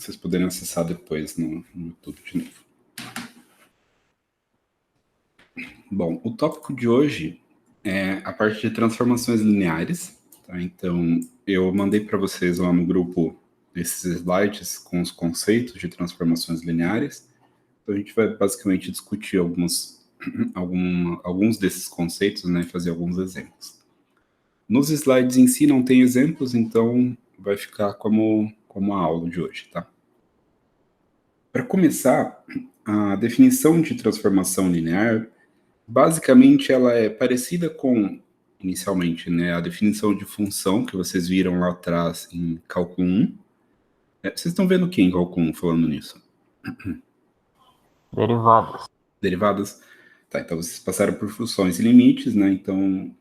vocês poderem acessar depois no YouTube de novo. Bom, o tópico de hoje é a parte de transformações lineares. Tá? Então, eu mandei para vocês lá no grupo esses slides com os conceitos de transformações lineares. Então, a gente vai basicamente discutir alguns desses conceitos, né, e fazer alguns exemplos. Nos slides em si não tem exemplos, então vai ficar como a aula de hoje, tá? Para começar, a definição de transformação linear, basicamente ela é parecida com, inicialmente, né, a definição de função que vocês viram lá atrás em cálculo 1. Vocês estão vendo o que em cálculo 1 falando nisso? Derivadas. Derivadas? Tá, então vocês passaram por funções e limites, né? Então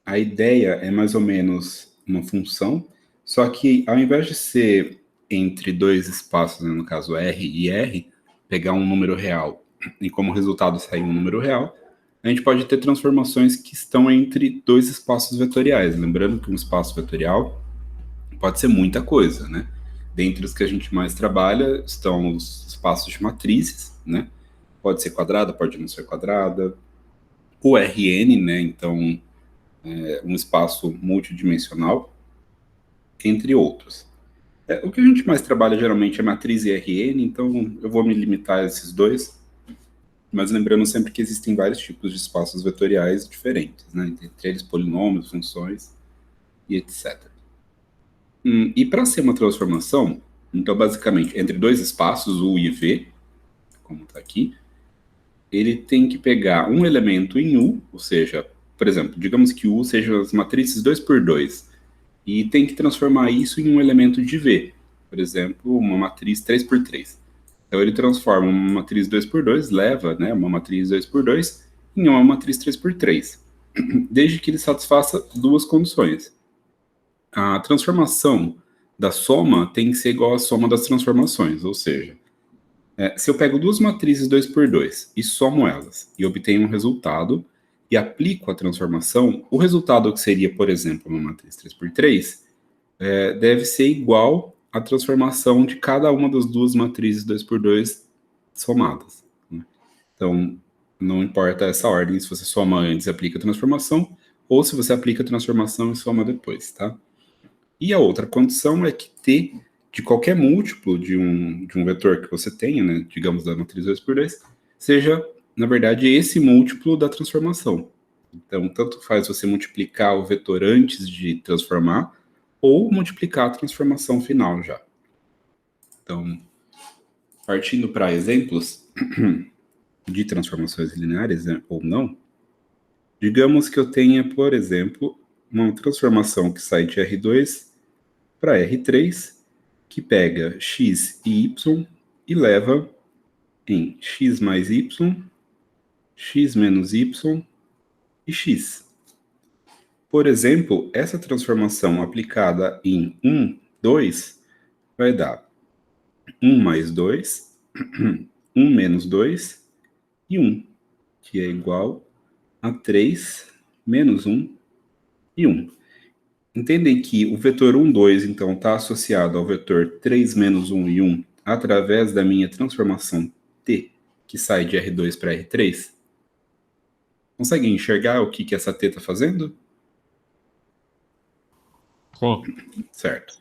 a ideia é mais ou menos uma função, só que ao invés de ser entre dois espaços, né, no caso R e R, pegar um número real e como resultado sair um número real, a gente pode ter transformações que estão entre dois espaços vetoriais. Lembrando que um espaço vetorial pode ser muita coisa, né? Dentre os que a gente mais trabalha estão os espaços de matrizes, né? Pode ser quadrada, pode não ser quadrada. O Rn, né? Então, um espaço multidimensional, entre outros. O que a gente mais trabalha geralmente é matriz e Rn, então eu vou me limitar a esses dois, mas lembrando sempre que existem vários tipos de espaços vetoriais diferentes, né? Entre eles polinômios, funções e etc. E para ser uma transformação, então basicamente entre dois espaços, U e V, como está aqui, ele tem que pegar um elemento em U, ou seja, por exemplo, digamos que U seja as matrizes 2 por 2, e tem que transformar isso em um elemento de V, por exemplo, uma matriz 3 por 3. Então ele transforma uma matriz 2 por 2, leva, né, uma matriz 2 por 2 em uma matriz 3 por 3, desde que ele satisfaça duas condições. A transformação da soma tem que ser igual à soma das transformações, ou seja, se eu pego duas matrizes 2 por 2 e somo elas e obtenho um resultado e aplico a transformação, o resultado que seria, por exemplo, uma matriz 3 por 3, deve ser igual à transformação de cada uma das duas matrizes 2 por 2 somadas. Né? Então, não importa essa ordem, se você soma antes e aplica a transformação, ou se você aplica a transformação e soma depois, tá? E a outra condição é que T de qualquer múltiplo de um vetor que você tenha, né, digamos da matriz 2 por 2, seja, na verdade, esse múltiplo da transformação. Então, tanto faz você multiplicar o vetor antes de transformar, ou multiplicar a transformação final já. Então, partindo para exemplos de transformações lineares, né, ou não, digamos que eu tenha, por exemplo, uma transformação que sai de R2 para R3, que pega x e y e leva em x mais y, x menos y e x. Por exemplo, essa transformação aplicada em 1, 2, vai dar 1 mais 2, 1 menos 2 e 1, que é igual a 3 menos 1 e 1. Entendem que o vetor 1, 2, então, está associado ao vetor 3 menos 1 e 1 através da minha transformação T, que sai de R2 para R3? Conseguem enxergar o que essa T está fazendo? Sim. Certo.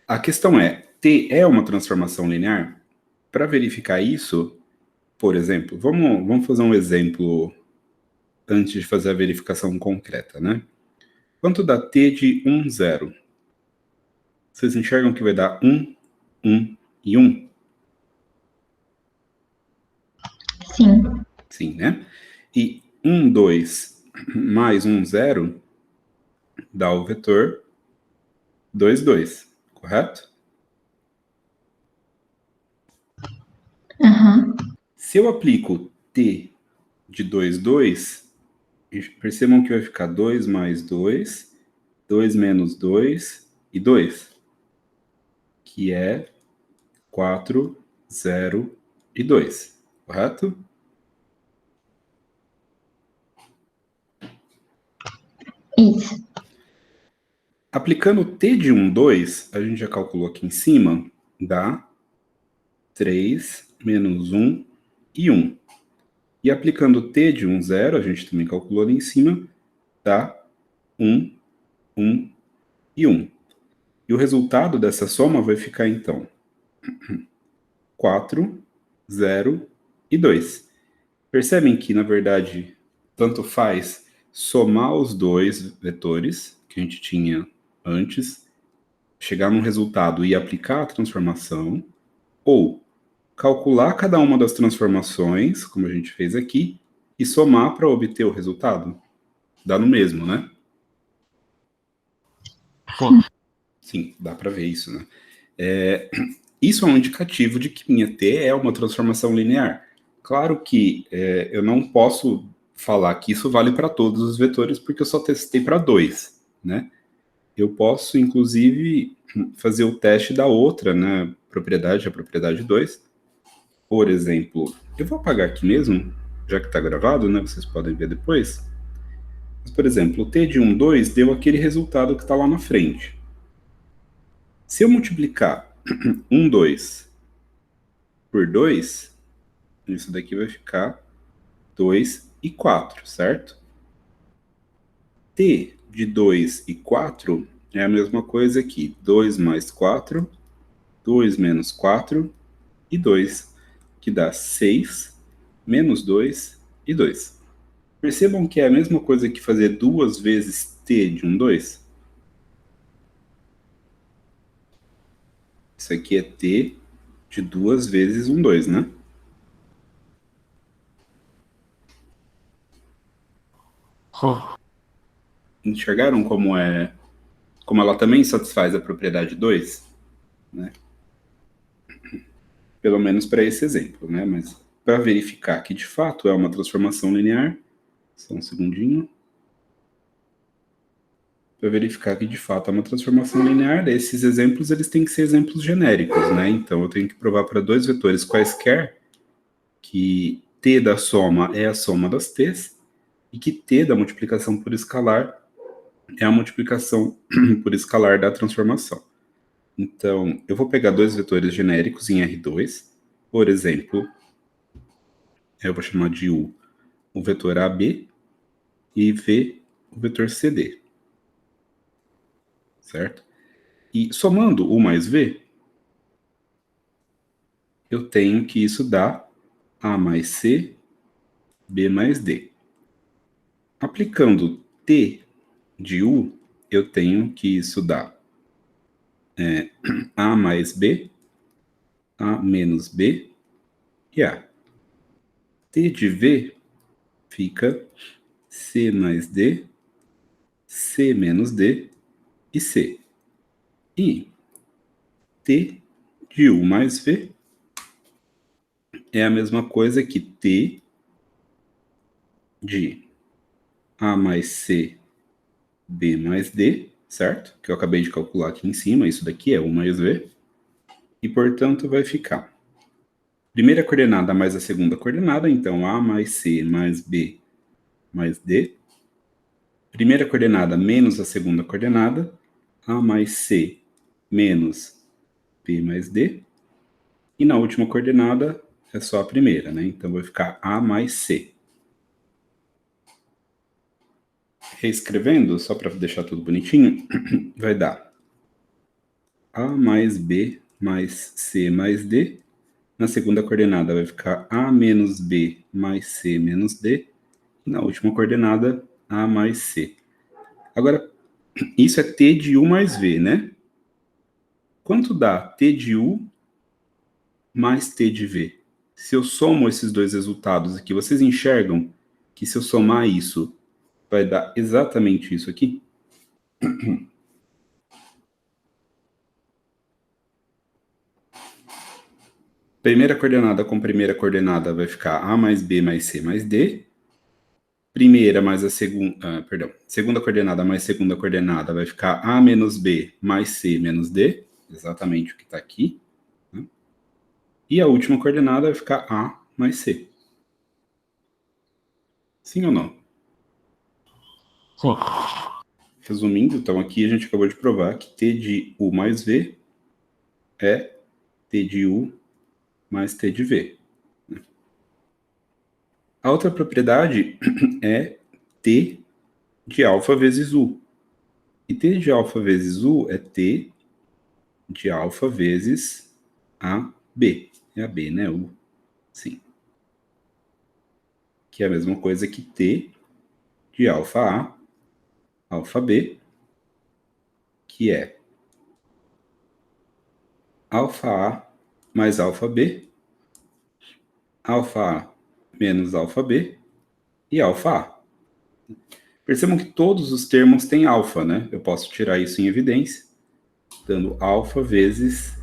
A questão é, T é uma transformação linear? Para verificar isso, por exemplo, vamos fazer um exemplo antes de fazer a verificação concreta, né? Quanto dá T de 1, 0? Vocês enxergam que vai dar 1, 1 e 1? Sim. Sim, né? E 1, 2 mais 1, 0 dá o vetor 2, 2, correto? Uhum. Se eu aplico T de 2, 2, percebam que vai ficar 2 mais 2, 2 menos 2 e 2, que é 4, 0 e 2, correto? Isso. Aplicando T de 1, 2, a gente já calculou aqui em cima, dá 3, menos 1 e 1. E aplicando t de 1, 0, a gente também calculou ali em cima, dá 1, 1 e 1. E o resultado dessa soma vai ficar, então, 4, 0 e 2. Percebem que, na verdade, tanto faz somar os dois vetores que a gente tinha antes, chegar num resultado e aplicar a transformação, ou calcular cada uma das transformações, como a gente fez aqui, e somar para obter o resultado. Dá no mesmo, né? Sim, dá para ver isso, né? Isso é um indicativo de que minha T é uma transformação linear. Claro que eu não posso falar que isso vale para todos os vetores, porque eu só testei para 2, né? Eu posso, inclusive, fazer o teste da outra, né? Propriedade, a propriedade 2. Por exemplo, eu vou apagar aqui mesmo, já que está gravado, né? Vocês podem ver depois. Mas, por exemplo, o T de 1, 2 deu aquele resultado que está lá na frente. Se eu multiplicar 1, 2 por 2, isso daqui vai ficar 2 e 4, certo? T de 2 e 4 é a mesma coisa aqui. 2 mais 4, 2 menos 4 e 2, que dá 6, menos 2 e 2. Percebam que é a mesma coisa que fazer 2 vezes t de 1, 2. Isso aqui é t de 2 vezes 1, 2, né? Enxergaram como ela também satisfaz a propriedade 2? Né? Pelo menos para esse exemplo, né? Mas para verificar que de fato é uma transformação linear, só um segundinho. Para verificar que de fato é uma transformação linear, esses exemplos eles têm que ser exemplos genéricos, né? Então eu tenho que provar para dois vetores quaisquer que t da soma é a soma das t's e que t da multiplicação por escalar é a multiplicação por escalar da transformação. Então, eu vou pegar dois vetores genéricos em R2, por exemplo, eu vou chamar de U o vetor AB e V o vetor CD, certo? E somando U mais V, eu tenho que isso dá A mais C, B mais D. Aplicando T de U, eu tenho que isso dá A mais B, A menos B e A. T de V fica C mais D, C menos D e C. E T de U mais V é a mesma coisa que T de A mais C, B mais D, certo? Que eu acabei de calcular aqui em cima, isso daqui é U mais V. E, portanto, vai ficar primeira coordenada mais a segunda coordenada, então A mais C mais B mais D. Primeira coordenada menos a segunda coordenada, A mais C menos B mais D. E na última coordenada é só a primeira, né? Então vai ficar A mais C. Reescrevendo, só para deixar tudo bonitinho, vai dar A mais B mais C mais D. Na segunda coordenada vai ficar A menos B mais C menos D. E na última coordenada, A mais C. Agora, isso é T de U mais V, né? Quanto dá T de U mais T de V? Se eu somo esses dois resultados aqui, vocês enxergam que se eu somar isso, vai dar exatamente isso aqui? Primeira coordenada com primeira coordenada vai ficar A mais B mais C mais D. Primeira mais a segunda, segunda coordenada mais segunda coordenada vai ficar A menos B mais C menos D, exatamente o que está aqui. Né? E a última coordenada vai ficar A mais C. Sim ou não? Sim. Resumindo, então aqui a gente acabou de provar que T de U mais V é T de U mais T de V. A outra propriedade é T de alfa vezes U. E T de alfa vezes U é T de alfa vezes AB. É AB, né? U. Sim. Que é a mesma coisa que T de alfa A, alfa B, que é alfa A mais alfa B, alfa A menos alfa B e alfa A. Percebam que todos os termos têm alfa, né? Eu posso tirar isso em evidência, dando alfa vezes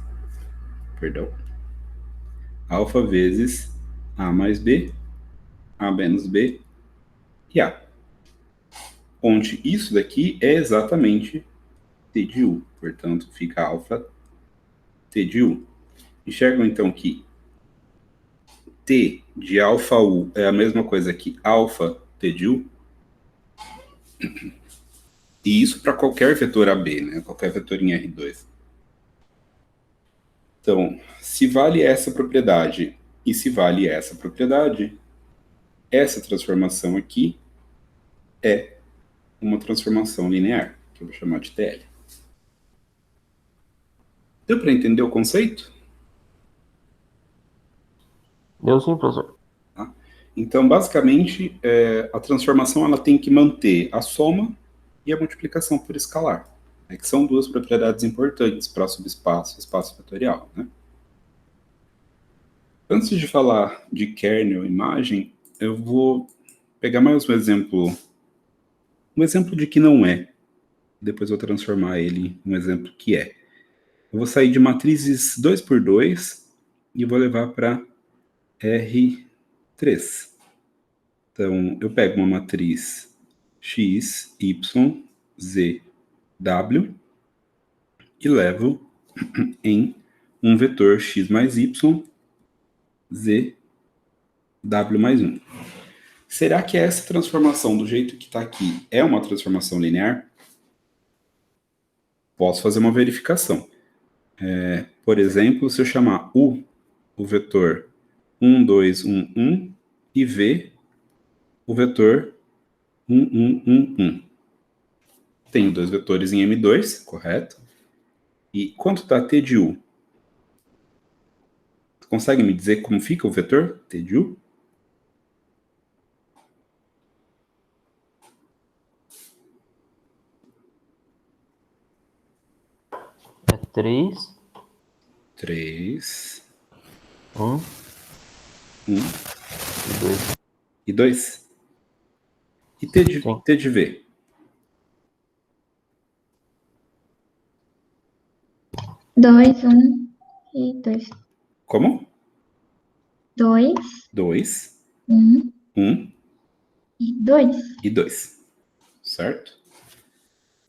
A mais B, A menos B e A. Onde isso daqui é exatamente T de U. Portanto, fica alfa T de U. Enxergam então que T de alfa U é a mesma coisa que alfa T de U? E isso para qualquer vetor AB, né? Qualquer vetor em R2. Então, se vale essa propriedade e se vale essa propriedade, essa transformação aqui é uma transformação linear, que eu vou chamar de TL. Deu para entender o conceito? Deu sim, professor. Tá? Então, basicamente, a transformação ela tem que manter a soma e a multiplicação por escalar, né, que são duas propriedades importantes para subespaço e espaço vetorial. Né? Antes de falar de kernel imagem, eu vou pegar mais um exemplo de que não é. Depois eu vou transformar ele em um exemplo que é. Eu vou sair de matrizes 2 por 2 e vou levar para R3. Então, eu pego uma matriz X, Y, Z, W e levo em um vetor X mais Y, Z, W mais 1. Será que essa transformação, do jeito que está aqui, é uma transformação linear? Posso fazer uma verificação. Por exemplo, se eu chamar U, o vetor 1, 2, 1, 1, e V, o vetor 1, 1, 1, 1. Tenho dois vetores em M2, correto? E quanto dá T de U? Você consegue me dizer como fica o vetor T de U? É 3, 3, 1 1 e 2. e 2. E Sim. T de V? 2, 1 e 2. Como? 2, 2, 1 1 e 2. e 2. Certo?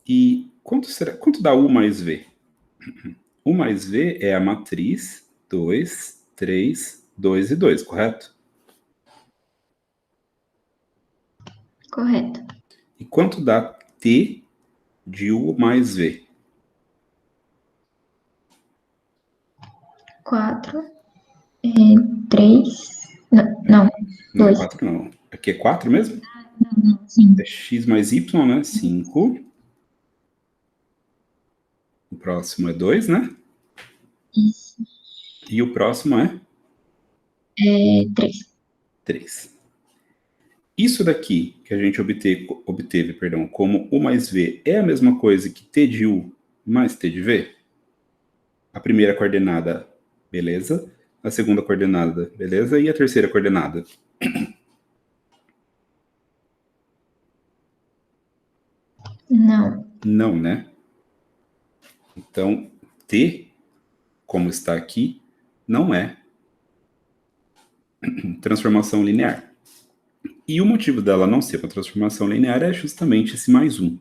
E quanto dá U mais V? U mais V é a matriz 2, 3, 2 e 2, correto? Correto. E quanto dá T de U mais V? 4, 3. Não, Não, 2. 4 não. Aqui é 4 mesmo? Sim. É X mais Y, né? 5. O próximo é 2, né? Isso. E o próximo é 3. 3. Isso daqui que a gente obteve, como U mais V é a mesma coisa que T de U mais T de V? A primeira coordenada, beleza? A segunda coordenada, beleza? E a terceira coordenada? Não. Não, né? Então, T, como está aqui, não é transformação linear. E o motivo dela não ser uma transformação linear é justamente esse mais um.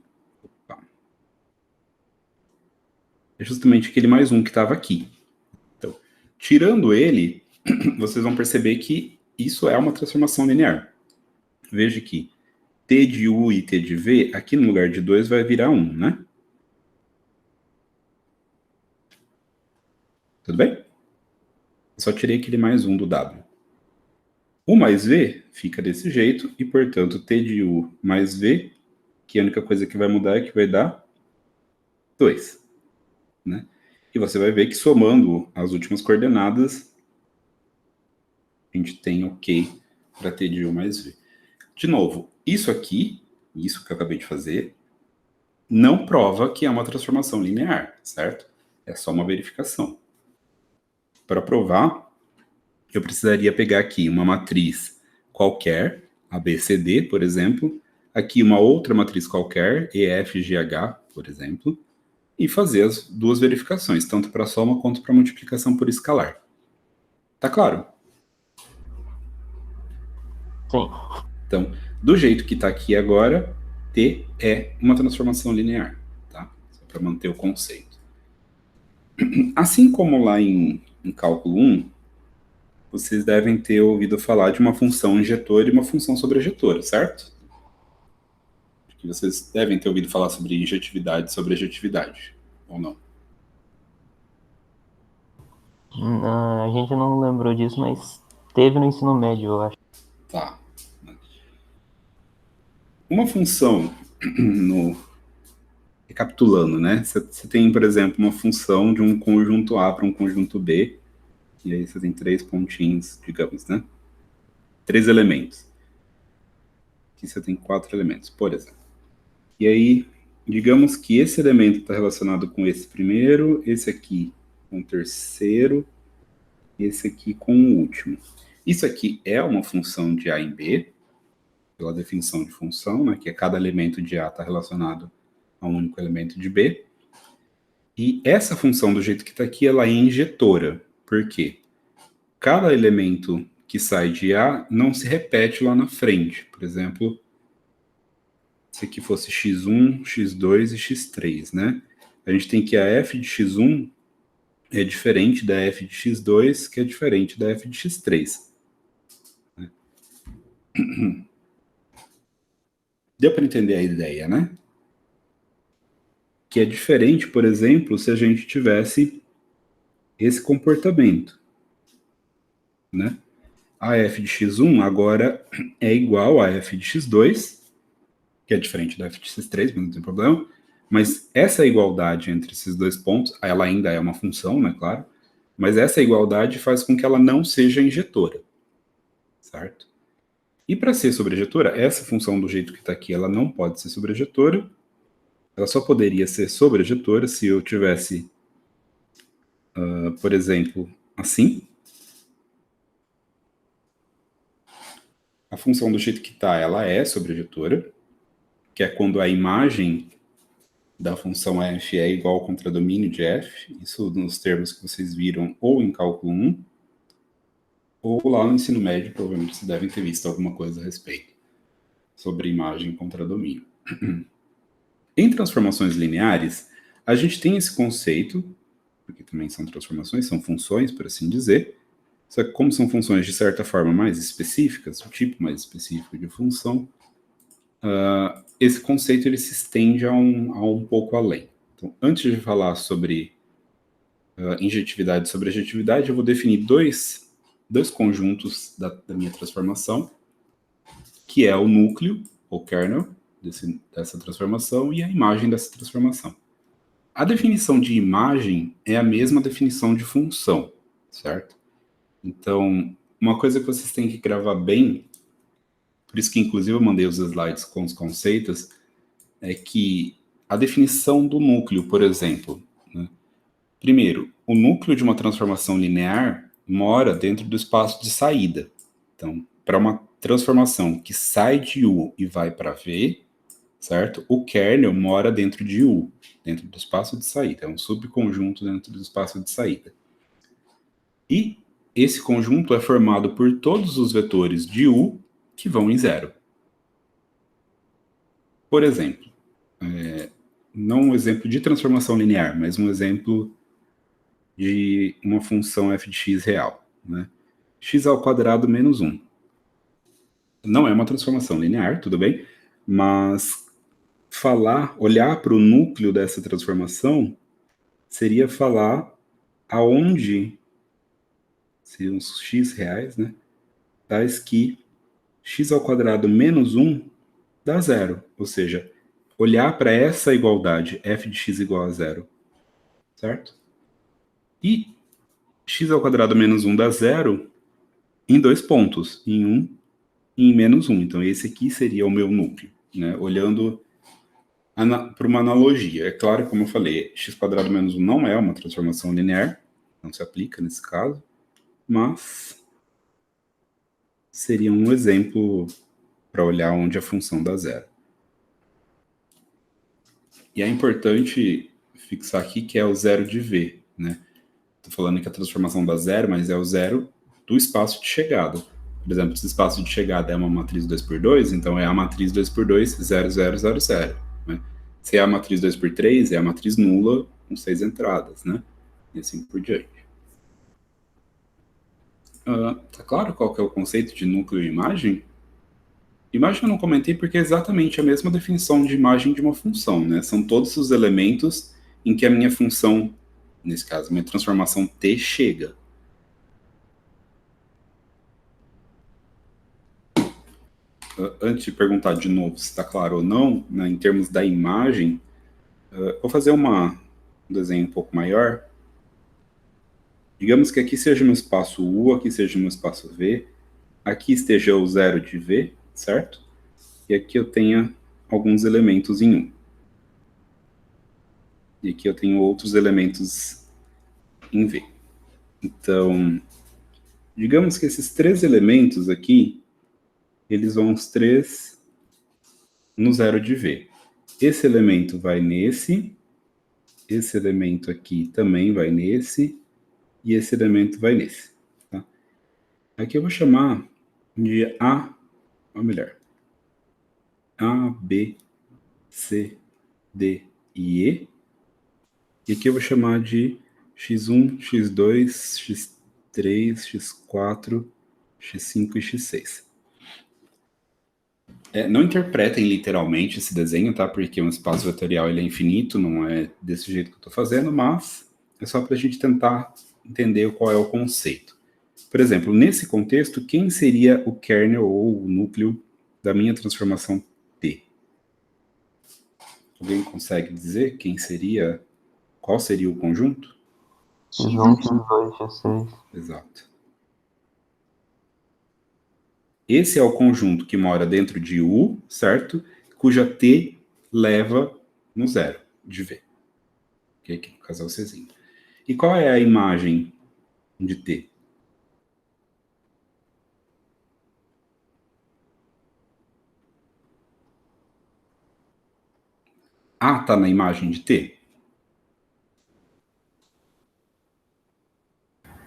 É justamente aquele mais um que estava aqui. Então, tirando ele, vocês vão perceber que isso é uma transformação linear. Veja que T de U e T de V, aqui no lugar de 2 vai virar 1, né? Tudo bem? só tirei aquele mais 1 do W. U mais V fica desse jeito, e, portanto, T de U mais V, que a única coisa que vai mudar é que vai dar 2. Né? E você vai ver que somando as últimas coordenadas, a gente tem OK para T de U mais V. De novo, isso aqui, isso que eu acabei de fazer, não prova que é uma transformação linear, certo? É só uma verificação. Para provar, eu precisaria pegar aqui uma matriz qualquer, ABCD, por exemplo, aqui uma outra matriz qualquer, EFGH, por exemplo, e fazer as duas verificações, tanto para soma quanto para multiplicação por escalar. Tá claro? Sim. Então, do jeito que está aqui agora, T é uma transformação linear, tá? Só para manter o conceito. Assim como lá em cálculo 1, vocês devem ter ouvido falar de uma função injetora e uma função sobrejetora, certo? Porque vocês devem ter ouvido falar sobre injetividade e sobrejetividade, ou não? A gente não lembrou disso, mas teve no ensino médio, eu acho. Tá. Uma função, recapitulando, né? Você tem, por exemplo, uma função de um conjunto A para um conjunto B, e aí você tem 3 pontinhos, digamos, né? 3 elementos. Aqui você tem 4 elementos, por exemplo. E aí, digamos que esse elemento está relacionado com esse primeiro, esse aqui com o terceiro, e esse aqui com o último. Isso aqui é uma função de A em B, pela definição de função, né, que cada elemento de A está relacionado a um único elemento de B. E essa função, do jeito que está aqui, ela é injetora. Por quê? Cada elemento que sai de A não se repete lá na frente. Por exemplo, se aqui fosse x1, x2 e x3, né? A gente tem que a f de x1 é diferente da f de x2, que é diferente da f de x3. Deu para entender a ideia, né? Que é diferente, por exemplo, se a gente tivesse esse comportamento, né? A f de x1 agora é igual a f de x2, que é diferente da f de x3, mas não tem problema. Mas essa igualdade entre esses dois pontos, ela ainda é uma função, né, claro, mas essa igualdade faz com que ela não seja injetora, certo? E para ser sobrejetora, essa função do jeito que está aqui, ela não pode ser sobrejetora, ela só poderia ser sobrejetora se eu tivesse, por exemplo, assim. A função do jeito que está, ela é sobrejetora, que é quando a imagem da função f é igual ao contradomínio de f, isso nos termos que vocês viram ou em cálculo 1, ou lá no ensino médio, provavelmente vocês devem ter visto alguma coisa a respeito sobre imagem e contradomínio. Em transformações lineares, a gente tem esse conceito, porque também são transformações, são funções, por assim dizer, só que como são funções de certa forma mais específicas, o tipo mais específico de função, esse conceito ele se estende a um pouco além. Então, antes de falar sobre injetividade e sobrejetividade, eu vou definir dois conjuntos da minha transformação, que é o núcleo, ou kernel, dessa transformação, e a imagem dessa transformação. A definição de imagem é a mesma definição de função, certo? Então, uma coisa que vocês têm que gravar bem, por isso que inclusive eu mandei os slides com os conceitos, é que a definição do núcleo, por exemplo, né? Primeiro, o núcleo de uma transformação linear mora dentro do espaço de saída. Então, para uma transformação que sai de U e vai para V, certo? O kernel mora dentro de U, dentro do espaço de saída. É um subconjunto dentro do espaço de saída. E esse conjunto é formado por todos os vetores de U que vão em zero. Por exemplo, não um exemplo de transformação linear, mas um exemplo de uma função f de x real, né? X ao quadrado menos 1. Não é uma transformação linear, tudo bem, mas olhar para o núcleo dessa transformação seria falar aonde seriam os x reais, né? Tais que x ao quadrado menos 1 dá zero. Ou seja, olhar para essa igualdade, f de x igual a zero, certo? E x ao quadrado menos 1 dá zero em 2 pontos, em 1 e em menos 1. Então, esse aqui seria o meu núcleo, né? Olhando para uma analogia. É claro, como eu falei, x quadrado menos 1 não é uma transformação linear, não se aplica nesse caso, mas seria um exemplo para olhar onde a função dá zero. E é importante fixar aqui que é o zero de V, né? Estou falando que a transformação dá zero, mas é o zero do espaço de chegada. Por exemplo, se o espaço de chegada é uma matriz 2×2, então é a matriz 2×2, 0, 0, 0, 0. Né? Se é a matriz 2×3, é a matriz nula com 6 entradas, né? E assim por diante. Tá claro qual que é o conceito de núcleo e imagem? Imagem eu não comentei porque é exatamente a mesma definição de imagem de uma função, né? São todos os elementos em que a minha função, nesse caso, minha transformação t chega. Antes de perguntar de novo se está claro ou não, né, em termos da imagem, vou fazer um desenho um pouco maior. Digamos que aqui seja meu espaço U, aqui seja meu espaço V, aqui esteja o zero de V, certo? E aqui eu tenha alguns elementos em 1. E aqui eu tenho outros elementos em V. Então, digamos que esses 3 elementos aqui, eles vão os 3 no zero de V. Esse elemento vai nesse, esse elemento aqui também vai nesse, e esse elemento vai nesse. Tá? Aqui eu vou chamar de A, ou melhor, A, B, C, D e E. E aqui eu vou chamar de x1, x2, x3, x4, x5 e x6. Não interpretem literalmente esse desenho, tá? Porque um espaço vetorial ele é infinito, não é desse jeito que eu estou fazendo, mas é só para a gente tentar entender qual é o conceito. Por exemplo, nesse contexto, quem seria o kernel ou o núcleo da minha transformação T? Alguém consegue dizer quem seria, qual seria o conjunto? x1, x2, x6. Exato. Esse é o conjunto que mora dentro de U, certo? Cuja T leva no zero de V. Ok? Que no caso é o Czinho. E qual é a imagem de T? A está na imagem de T?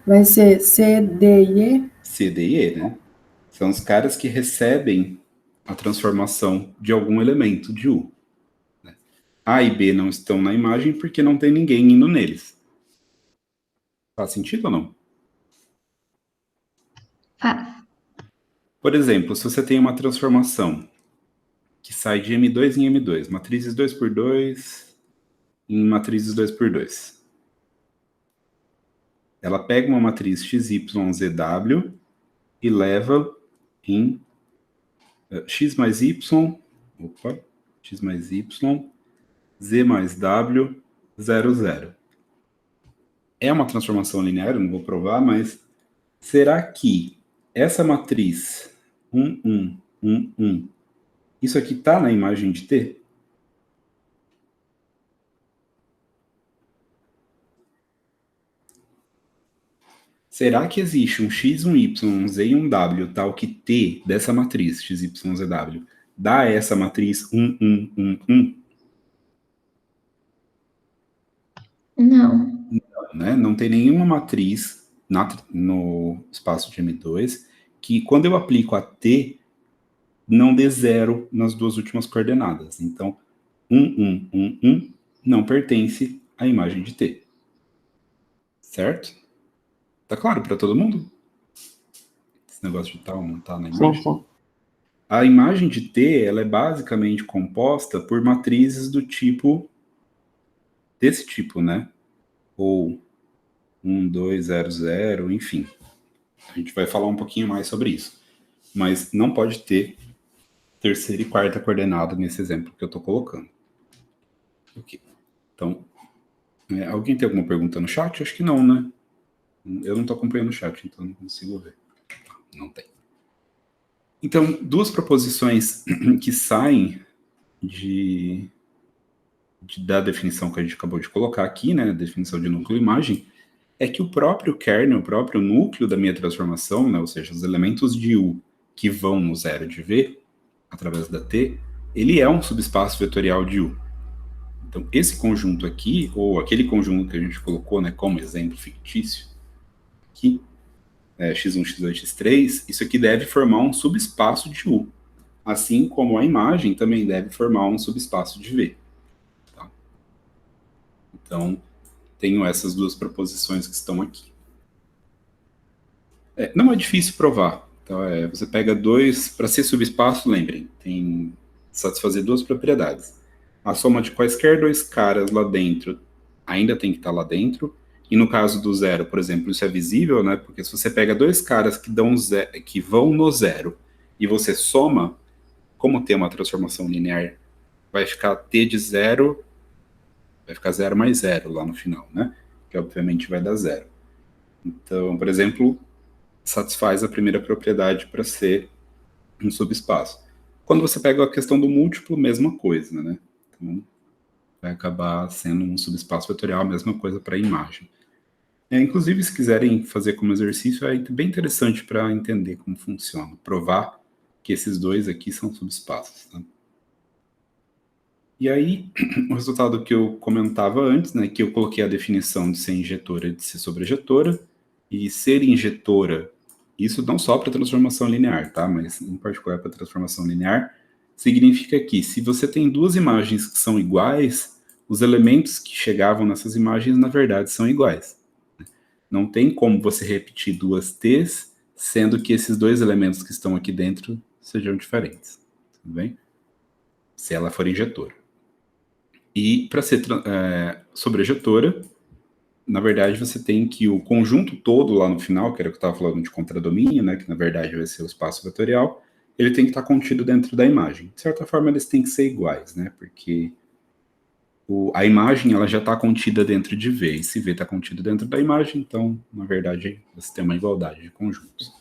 Vai ser C, D e E? C, D e E, né? São os caras que recebem a transformação de algum elemento de U. A e B não estão na imagem porque não tem ninguém indo neles. Faz sentido ou não? Faz. Por exemplo, se você tem uma transformação que sai de M2 em M2, matrizes 2×2 em matrizes 2×2. Ela pega uma matriz XYZW e leva em X mais Y, X mais Y, Z mais W, 0, 0. É uma transformação linear, eu não vou provar, mas será que essa matriz 1, 1, 1, 1, isso aqui está na imagem de T? Será que existe um x, um y, um z e um w, tal que T dessa matriz, x, y, z, w, dá essa matriz 1, 1, 1, 1? Não. Né? Não tem nenhuma matriz no espaço de M2 que, quando eu aplico a T, não dê zero nas duas últimas coordenadas. Então, 1, 1, 1, 1 não pertence à imagem de T. Certo? Tá claro para todo mundo? Esse negócio de tal não tá na imagem? Sim. A imagem de T ela é basicamente composta por matrizes do tipo, desse tipo, né? Ou 1, 2, 0, 0, enfim. A gente vai falar um pouquinho mais sobre isso. Mas não pode ter terceira e quarta coordenada nesse exemplo que eu estou colocando. Ok. Então, alguém tem alguma pergunta no chat? Acho que não, né? Eu não estou acompanhando o chat, então não consigo ver. Não tem. Então, duas proposições que saem da definição que a gente acabou de colocar aqui, né? Definição de núcleo-imagem, é que o próprio kernel, o próprio núcleo da minha transformação, né? Ou seja, os elementos de U que vão no zero de V, através da T, ele é um subespaço vetorial de U. Então, esse conjunto aqui, ou aquele conjunto que a gente colocou, né, como exemplo fictício, aqui, x1, x2, x3, isso aqui deve formar um subespaço de U. Assim como a imagem também deve formar um subespaço de V. Tá? Então, tenho essas duas proposições que estão aqui. Não é difícil provar. Então, você pega dois, para ser subespaço, lembrem, tem satisfazer duas propriedades. A soma de quaisquer dois caras lá dentro ainda tem que estar lá dentro. E no caso do zero, por exemplo, isso é visível, né? Porque se você pega dois caras que vão no zero e você soma, como tem uma transformação linear, vai ficar t de zero, vai ficar 0 mais 0 lá no final, né? Que obviamente vai dar 0. Então, por exemplo, satisfaz a primeira propriedade para ser um subespaço. Quando você pega a questão do múltiplo, mesma coisa, né? Então, vai acabar sendo um subespaço vetorial, a mesma coisa para a imagem. Inclusive, se quiserem fazer como exercício, é bem interessante para entender como funciona. Provar que esses dois aqui são subespaços. Tá? E aí, o resultado que eu comentava antes, né, que eu coloquei a definição de ser injetora e de ser sobrejetora, e ser injetora, isso não só para transformação linear, tá? Mas em particular para transformação linear, significa que se você tem duas imagens que são iguais, os elementos que chegavam nessas imagens, na verdade, são iguais. Não tem como você repetir duas T's, sendo que esses dois elementos que estão aqui dentro sejam diferentes. Tudo bem? Se ela for injetora. E para ser sobrejetora, na verdade, você tem que o conjunto todo lá no final, que era o que eu estava falando de contradomínio, né, que na verdade vai ser o espaço vetorial, ele tem que estar contido dentro da imagem. De certa forma, eles têm que ser iguais, né, porque a imagem ela já está contida dentro de V, e se V está contido dentro da imagem, então, na verdade, você tem uma igualdade de conjuntos.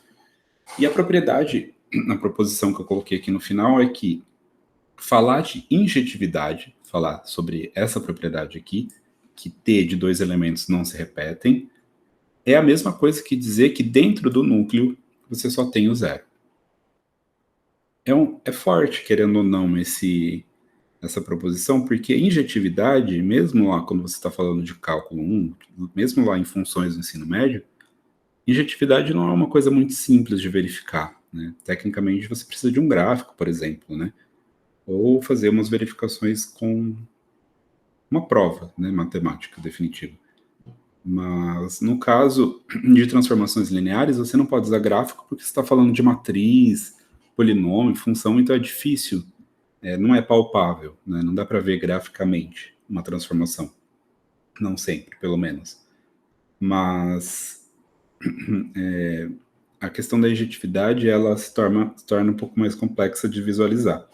E a propriedade, na proposição que eu coloquei aqui no final, é que falar de injetividade, falar sobre essa propriedade aqui, que T de dois elementos não se repetem, é a mesma coisa que dizer que dentro do núcleo você só tem o zero. É forte, querendo ou não, essa proposição, porque injetividade, mesmo lá quando você está falando de cálculo 1, mesmo lá em funções do ensino médio, injetividade não é uma coisa muito simples de verificar. Né? Tecnicamente, você precisa de um gráfico, por exemplo, né? Ou fazer umas verificações com uma prova, né, matemática definitiva. Mas no caso de transformações lineares, você não pode usar gráfico porque você está falando de matriz, polinômio, função, então é difícil, não é palpável, né, não dá para ver graficamente uma transformação. Não sempre, pelo menos. Mas a questão da injetividade, ela se torna um pouco mais complexa de visualizar.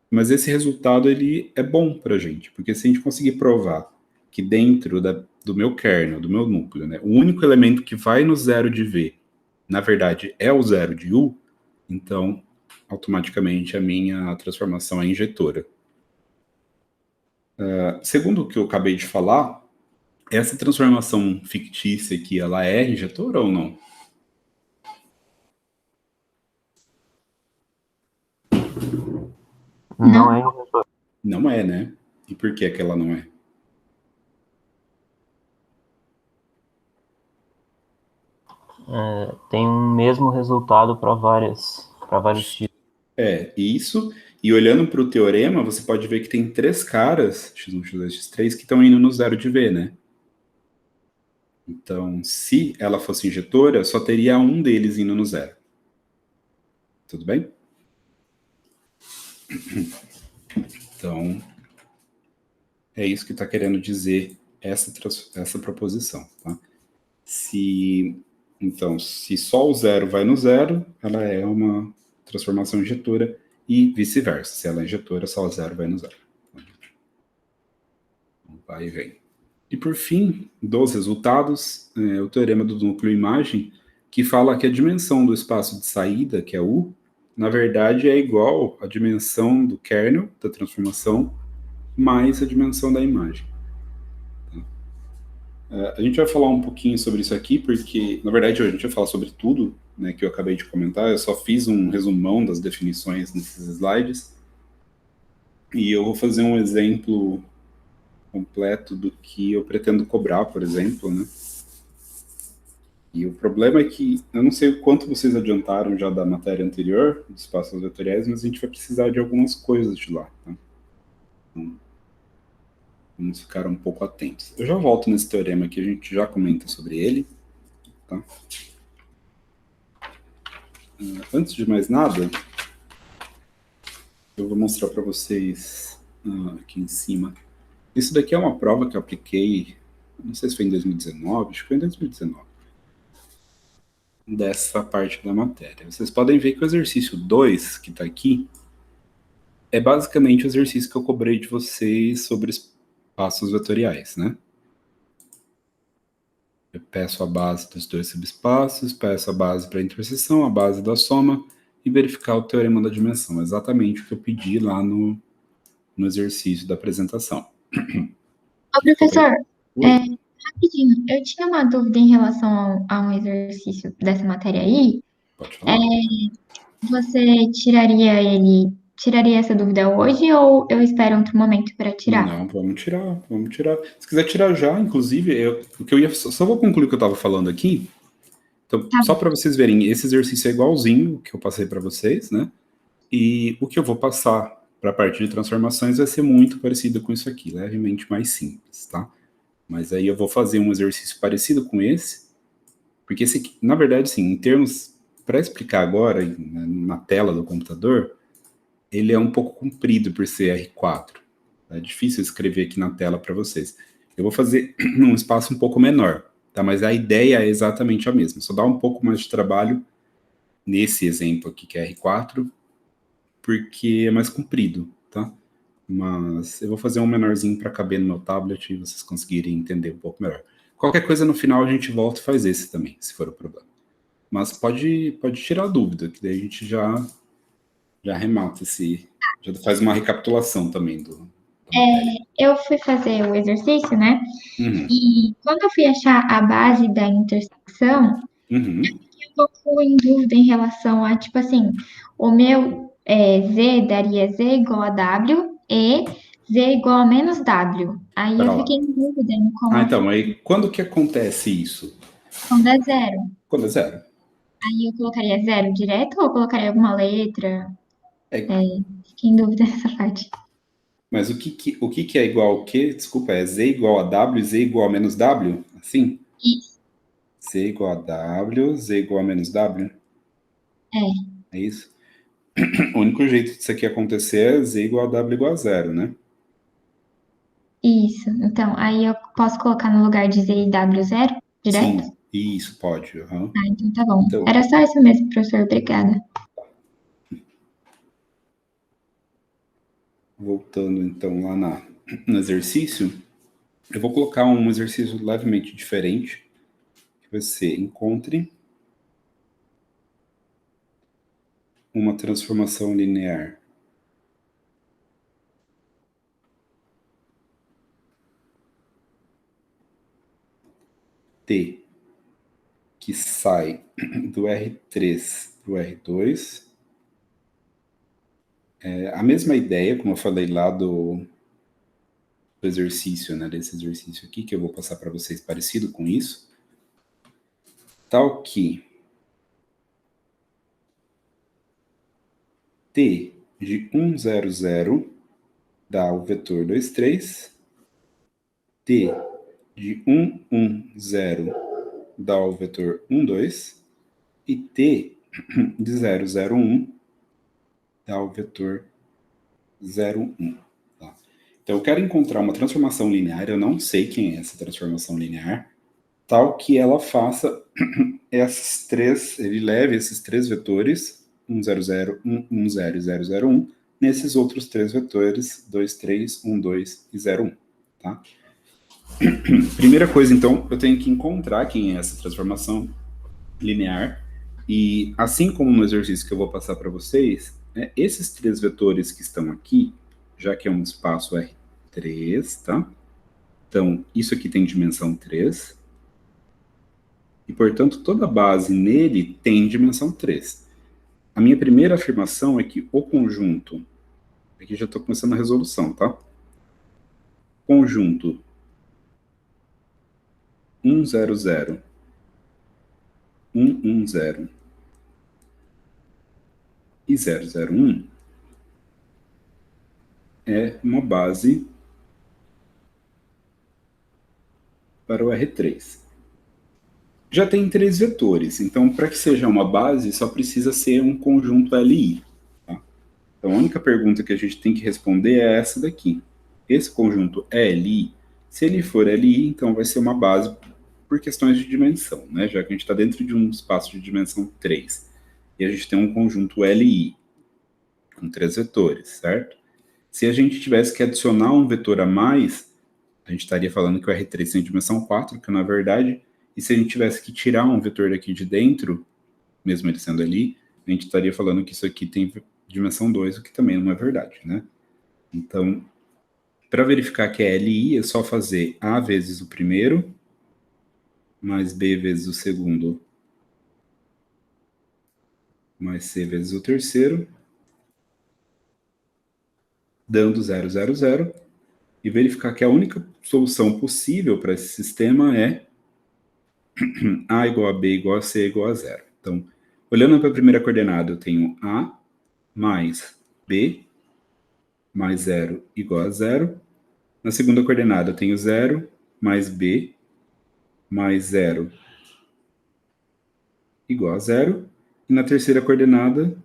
Mas esse resultado ele é bom para a gente, porque se a gente conseguir provar que dentro do meu kernel, do meu núcleo, né, o único elemento que vai no zero de V, na verdade, é o zero de U, então, automaticamente, a minha transformação é injetora. Segundo o que eu acabei de falar, essa transformação fictícia aqui, ela é injetora ou não? Não é injetora. Não é, né? E por que ela não é? Tem um mesmo resultado para vários tipos. Isso. E olhando para o teorema, você pode ver que tem três caras, x1, x2, x3, que estão indo no zero de V, né? Então, se ela fosse injetora, só teria um deles indo no zero. Tudo bem? Então, é isso que está querendo dizer essa proposição. Tá? Se Então, se só o zero vai no zero, ela é uma transformação injetora, e vice-versa. Se ela é injetora, só o zero vai no zero. Vai e vem. E por fim, dos resultados, o teorema do núcleo imagem, que fala que a dimensão do espaço de saída, que é U, na verdade é igual à dimensão do kernel, da transformação, mais a dimensão da imagem. A gente vai falar um pouquinho sobre isso aqui, porque, na verdade, a gente vai falar sobre tudo, né, que eu acabei de comentar. Eu só fiz um resumão das definições nesses slides. E eu vou fazer um exemplo completo do que eu pretendo cobrar, por exemplo, né? E o problema é que eu não sei o quanto vocês adiantaram já da matéria anterior, dos espaços vetoriais, mas a gente vai precisar de algumas coisas de lá, tá? Então, vamos ficar um pouco atentos. Eu já volto nesse teorema aqui, a gente já comenta sobre ele, tá? Antes de mais nada, eu vou mostrar para vocês aqui em cima. Isso daqui é uma prova que eu apliquei, não sei se foi em 2019, acho que foi em 2019, dessa parte da matéria. Vocês podem ver que o exercício 2, que está aqui, é basicamente o exercício que eu cobrei de vocês sobre espaços vetoriais, né? Eu peço a base dos dois subespaços, peço a base para a interseção, a base da soma e verificar o teorema da dimensão. Exatamente o que eu pedi lá no exercício da apresentação. Ô, professor, Oi. rapidinho, eu tinha uma dúvida em relação a um exercício dessa matéria aí. Pode falar. Você tiraria essa dúvida hoje ou eu espero outro momento para tirar? Não, vamos tirar, vamos tirar. Se quiser tirar já, inclusive, o que eu ia só vou concluir o que eu estava falando aqui. Então, Tá só bom. para vocês verem, esse exercício é igualzinho que eu passei para vocês, né? E o que eu vou passar para a parte de transformações vai ser muito parecido com isso aqui, levemente mais simples, tá? Mas aí eu vou fazer um exercício parecido com esse, porque esse aqui, na verdade, sim, em termos, para explicar agora, na tela do computador, ele é um pouco comprido por ser R4. É difícil escrever aqui na tela para vocês. Eu vou fazer num espaço um pouco menor, tá? Mas a ideia é exatamente a mesma. Só dá um pouco mais de trabalho nesse exemplo aqui, que é R4, porque é mais comprido, tá? Mas eu vou fazer um menorzinho para caber no meu tablet e vocês conseguirem entender um pouco melhor. Qualquer coisa no final a gente volta e faz esse também, se for o problema. Mas pode tirar a dúvida, que daí a gente já remata já faz uma recapitulação também da matéria. Eu fui fazer o exercício, né? Uhum, E quando eu fui achar a base da intersecção, uhum. eu tô um pouco em dúvida em relação a, tipo assim, o meu Z daria Z igual a W e Z igual a menos W. Aí eu Pera fiquei lá. em dúvida em como Então, aí quando que acontece isso? quando é zero. Quando é zero. Aí eu colocaria zero direto ou eu colocaria alguma letra? É, Fiquei em dúvida nessa parte. mas o que é igual ao quê? Desculpa, é Z igual a W, Z igual a menos W? Assim? Isso, Z igual a W, Z igual a menos W? é, É isso? O único jeito disso aqui acontecer é Z igual a W igual a zero, né? isso. Então, aí eu posso colocar no lugar de Z e W zero direto? Sim, isso pode. Uhum. Ah, então tá bom. Então, Era só isso mesmo, professor. Obrigada. voltando então lá no exercício, eu vou colocar um exercício levemente diferente, que vai ser encontre uma transformação linear T que sai do R3 para o R2. A mesma ideia, como eu falei lá do exercício, né, desse exercício aqui, que eu vou passar para vocês parecido com isso, tal que T de 1, 0, 0 dá o vetor 2, 3, T de 1, 1, 0 dá o vetor 1, 2, e T de 0, 0, 1 dá o vetor 0, 1. Tá? Então eu quero encontrar uma transformação linear, eu não sei quem é essa transformação linear, tal que ela faça ele leve esses três vetores, 1, 0, 0, 1, 1, 0 e 0, 0, 1, nesses outros três vetores, 2, 3, 1, 2 e 0, 1, tá? Primeira coisa, então, eu tenho que encontrar quem é essa transformação linear, e assim como no exercício que eu vou passar para vocês, né, esses três vetores que estão aqui, já que é um espaço R3, tá? Então, isso aqui tem dimensão 3, e, portanto, toda base nele tem dimensão 3. A minha primeira afirmação é que o conjunto, aqui já estou começando a resolução, tá? Conjunto 1, 0, 0, 1, 1, 0 e 0, 0, 1 é uma base para o R3. Já tem três vetores, então para que seja uma base só precisa ser um conjunto LI. Tá? Então a única pergunta que a gente tem que responder é essa daqui. Esse conjunto é LI? Se ele for LI, então vai ser uma base por questões de dimensão, né? Já que a gente está dentro de um espaço de dimensão 3. E a gente tem um conjunto LI com três vetores, certo? Se a gente tivesse que adicionar um vetor a mais, a gente estaria falando que o R3 tem dimensão 4, que não é verdade. E se a gente tivesse que tirar um vetor daqui de dentro, mesmo ele sendo ali, a gente estaria falando que isso aqui tem dimensão 2, o que também não é verdade, né? Então, para verificar que é LI, é só fazer A vezes o primeiro, mais B vezes o segundo, mais C vezes o terceiro, dando 0, 0, 0, e verificar que a única solução possível para esse sistema é A igual a B igual a C igual a 0. Então, olhando para a primeira coordenada, eu tenho A mais B mais 0 igual a 0. Na segunda coordenada, eu tenho 0 mais B mais 0 igual a 0. E na terceira coordenada,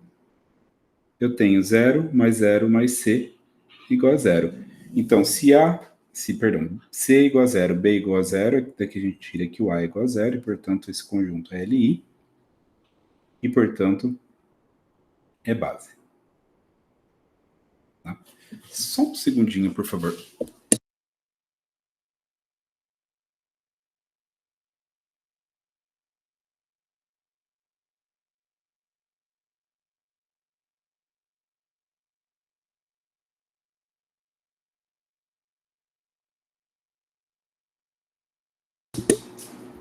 eu tenho 0 mais 0 mais C igual a 0. Então, C igual a 0, B igual a 0, daqui a gente tira que o A igual a 0, e, portanto, esse conjunto é LI, e, portanto, é base. Tá? Só um segundinho, por favor.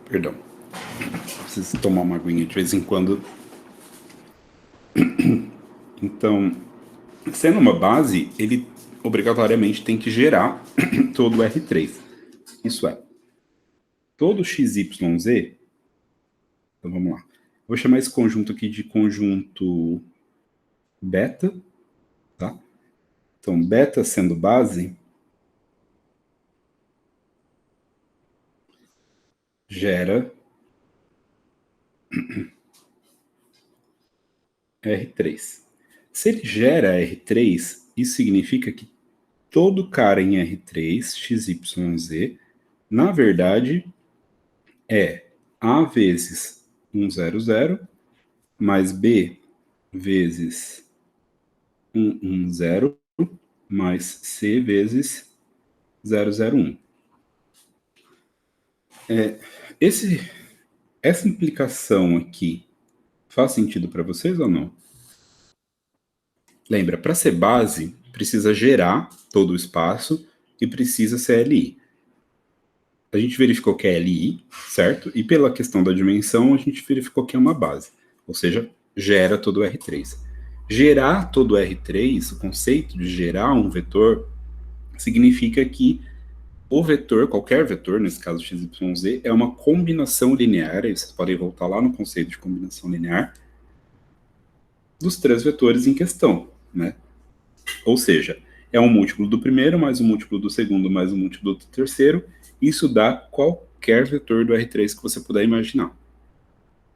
Perdão. Preciso tomar uma aguinha de vez em quando. Então, sendo uma base, ele obrigatoriamente tem que gerar todo o R3. Isso é, todo XYZ, então vamos lá. Vou chamar esse conjunto aqui de conjunto beta, tá? Então, beta sendo base, gera R3. Se ele gera R3, isso significa que todo cara em R3, XYZ, na verdade, é A vezes 1, 0, 0, mais B vezes 1, 1, 0, mais C vezes 0, 0, 1. Essa implicação aqui faz sentido para vocês ou não? Lembra, para ser base, precisa gerar todo o espaço e precisa ser LI. A gente verificou que é LI, certo? E pela questão da dimensão, a gente verificou que é uma base. Ou seja, gera todo o R3. Gerar todo o R3, o conceito de gerar um vetor, significa que o vetor, qualquer vetor, nesse caso XYZ, é uma combinação linear, e vocês podem voltar lá no conceito de combinação linear, dos três vetores em questão, né? Ou seja, é um múltiplo do primeiro, mais um múltiplo do segundo, mais um múltiplo do terceiro. Isso dá qualquer vetor do R3 que você puder imaginar.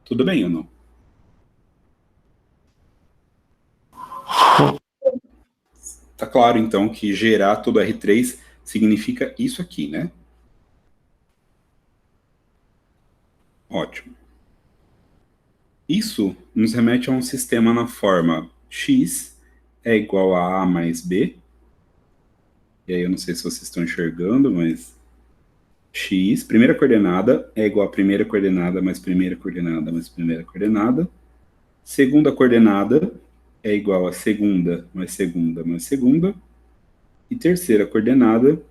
Tudo bem ou não? Tá claro, então, que gerar todo R3 significa isso aqui, né? Ótimo. Isso nos remete a um sistema na forma x é igual a a mais b. E aí eu não sei se vocês estão enxergando, mas x, primeira coordenada, é igual a primeira coordenada mais primeira coordenada mais primeira coordenada. Segunda coordenada é igual a segunda mais segunda mais segunda. E terceira coordenada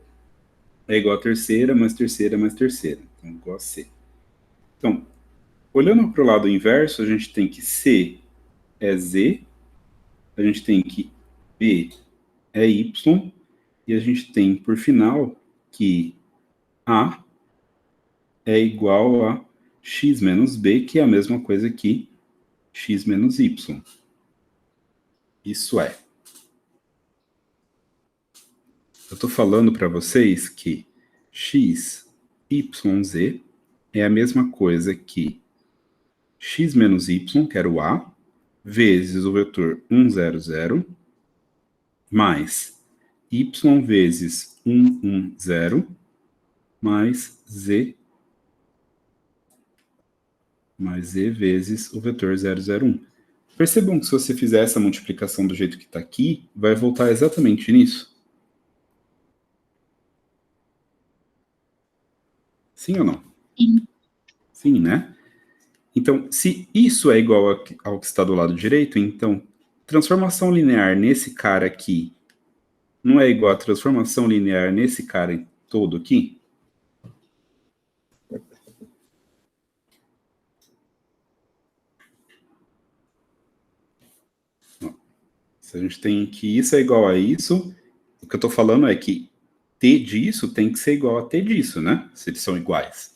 é igual a terceira mais terceira mais terceira. Então, igual a c. Então, olhando para o lado inverso, a gente tem que c é z, a gente tem que b é y, e a gente tem, por final, que a é igual a x menos b, que é a mesma coisa que x menos y. Isso é. Eu estou falando para vocês que x, y, z é a mesma coisa que x menos y, que era o a, vezes o vetor 1, 0, 0, mais y vezes 1, 1, 0, mais z vezes o vetor 0, 0, 1. Percebam que se você fizer essa multiplicação do jeito que está aqui, vai voltar exatamente nisso. Sim ou não? Sim. Sim, né? Então, se isso é igual ao que está do lado direito, então transformação linear nesse cara aqui não é igual a transformação linear nesse cara todo aqui? Se a gente tem que isso é igual a isso, o que eu estou falando é que t disso tem que ser igual a t disso, né? Se eles são iguais.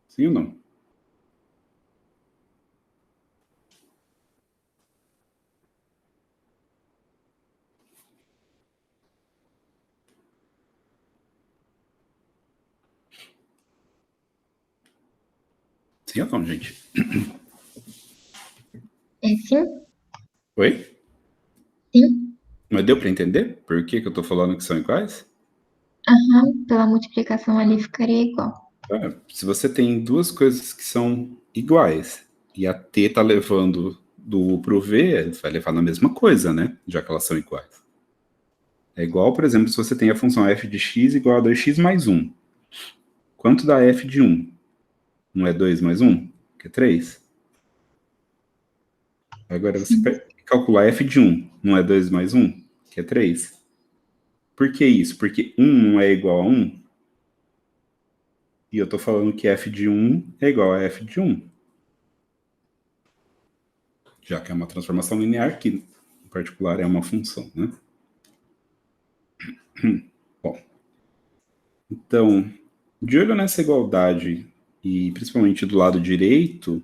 Sim ou não? Sim ou não, gente? É sim? Oi? Sim. Mas deu para entender por que eu estou falando que são iguais? Aham. Pela multiplicação ali ficaria igual. Se você tem duas coisas que são iguais e a t está levando do u para o v, vai levar na mesma coisa, né? Já que elas são iguais. É igual, por exemplo, se você tem a função f de x igual a 2x mais 1. Quanto dá f de 1? Não é 2 mais 1? Que é 3? Agora você calcular f de 1. Não é 2 mais 1? Que é 3? Por que isso? Porque 1 não é igual a 1? E eu estou falando que f de 1 é igual a f de 1. Já que é uma transformação linear, que em particular é uma função, né? Bom, então, de olho nessa igualdade, e principalmente do lado direito,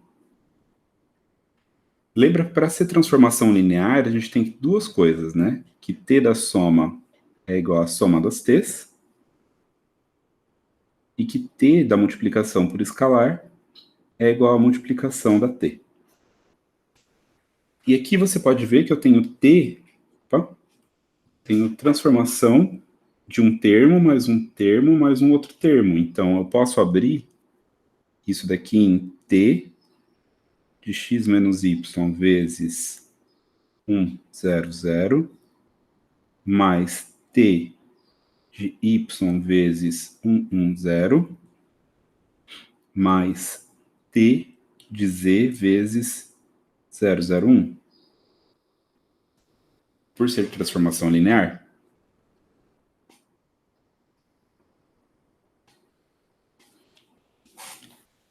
lembra, para ser transformação linear, a gente tem duas coisas, né? Que t da soma é igual à soma das t's, e que t da multiplicação por escalar é igual à multiplicação da t. E aqui você pode ver que eu tenho t, opa, tenho transformação de um termo, mais um outro termo. Então, eu posso abrir isso daqui em t de x menos y vezes 1, 0, 0, mais t de y vezes 1, 1, 0, mais t de z vezes 0, 0, 1. Por ser transformação linear,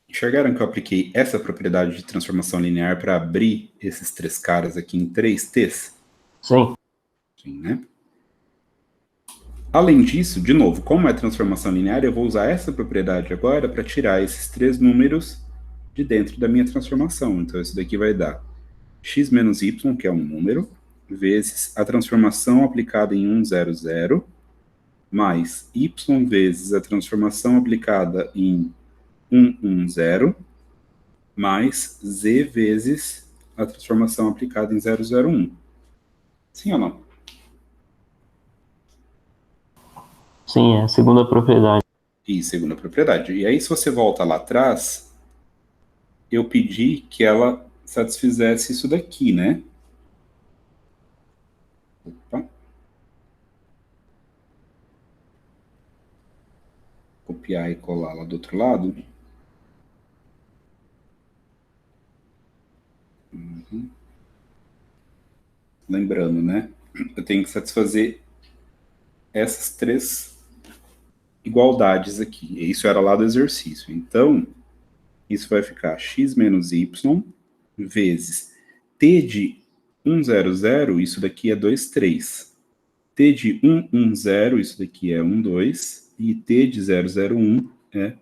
enxergaram que eu apliquei essa propriedade de transformação linear para abrir esses três caras aqui em 3t's? Sim. Sim, né? Além disso, de novo, como é transformação linear, eu vou usar essa propriedade agora para tirar esses três números de dentro da minha transformação. Então, isso daqui vai dar x menos y, que é um número, vezes a transformação aplicada em 1, 0, 0, mais y vezes a transformação aplicada em 1, 1, 0, mais z vezes a transformação aplicada em 0, 0, 1. Sim ou não? Sim, é a segunda propriedade. E segunda propriedade. E aí, se você volta lá atrás, eu pedi que ela satisfizesse isso daqui, né? Opa. Copiar e colar lá do outro lado. Lembrando, né? Eu tenho que satisfazer essas três igualdades aqui. Isso era lá do exercício. Então, isso vai ficar x menos y vezes t de 100, isso daqui é 23. T de 110, isso daqui é 12. E t de 001 é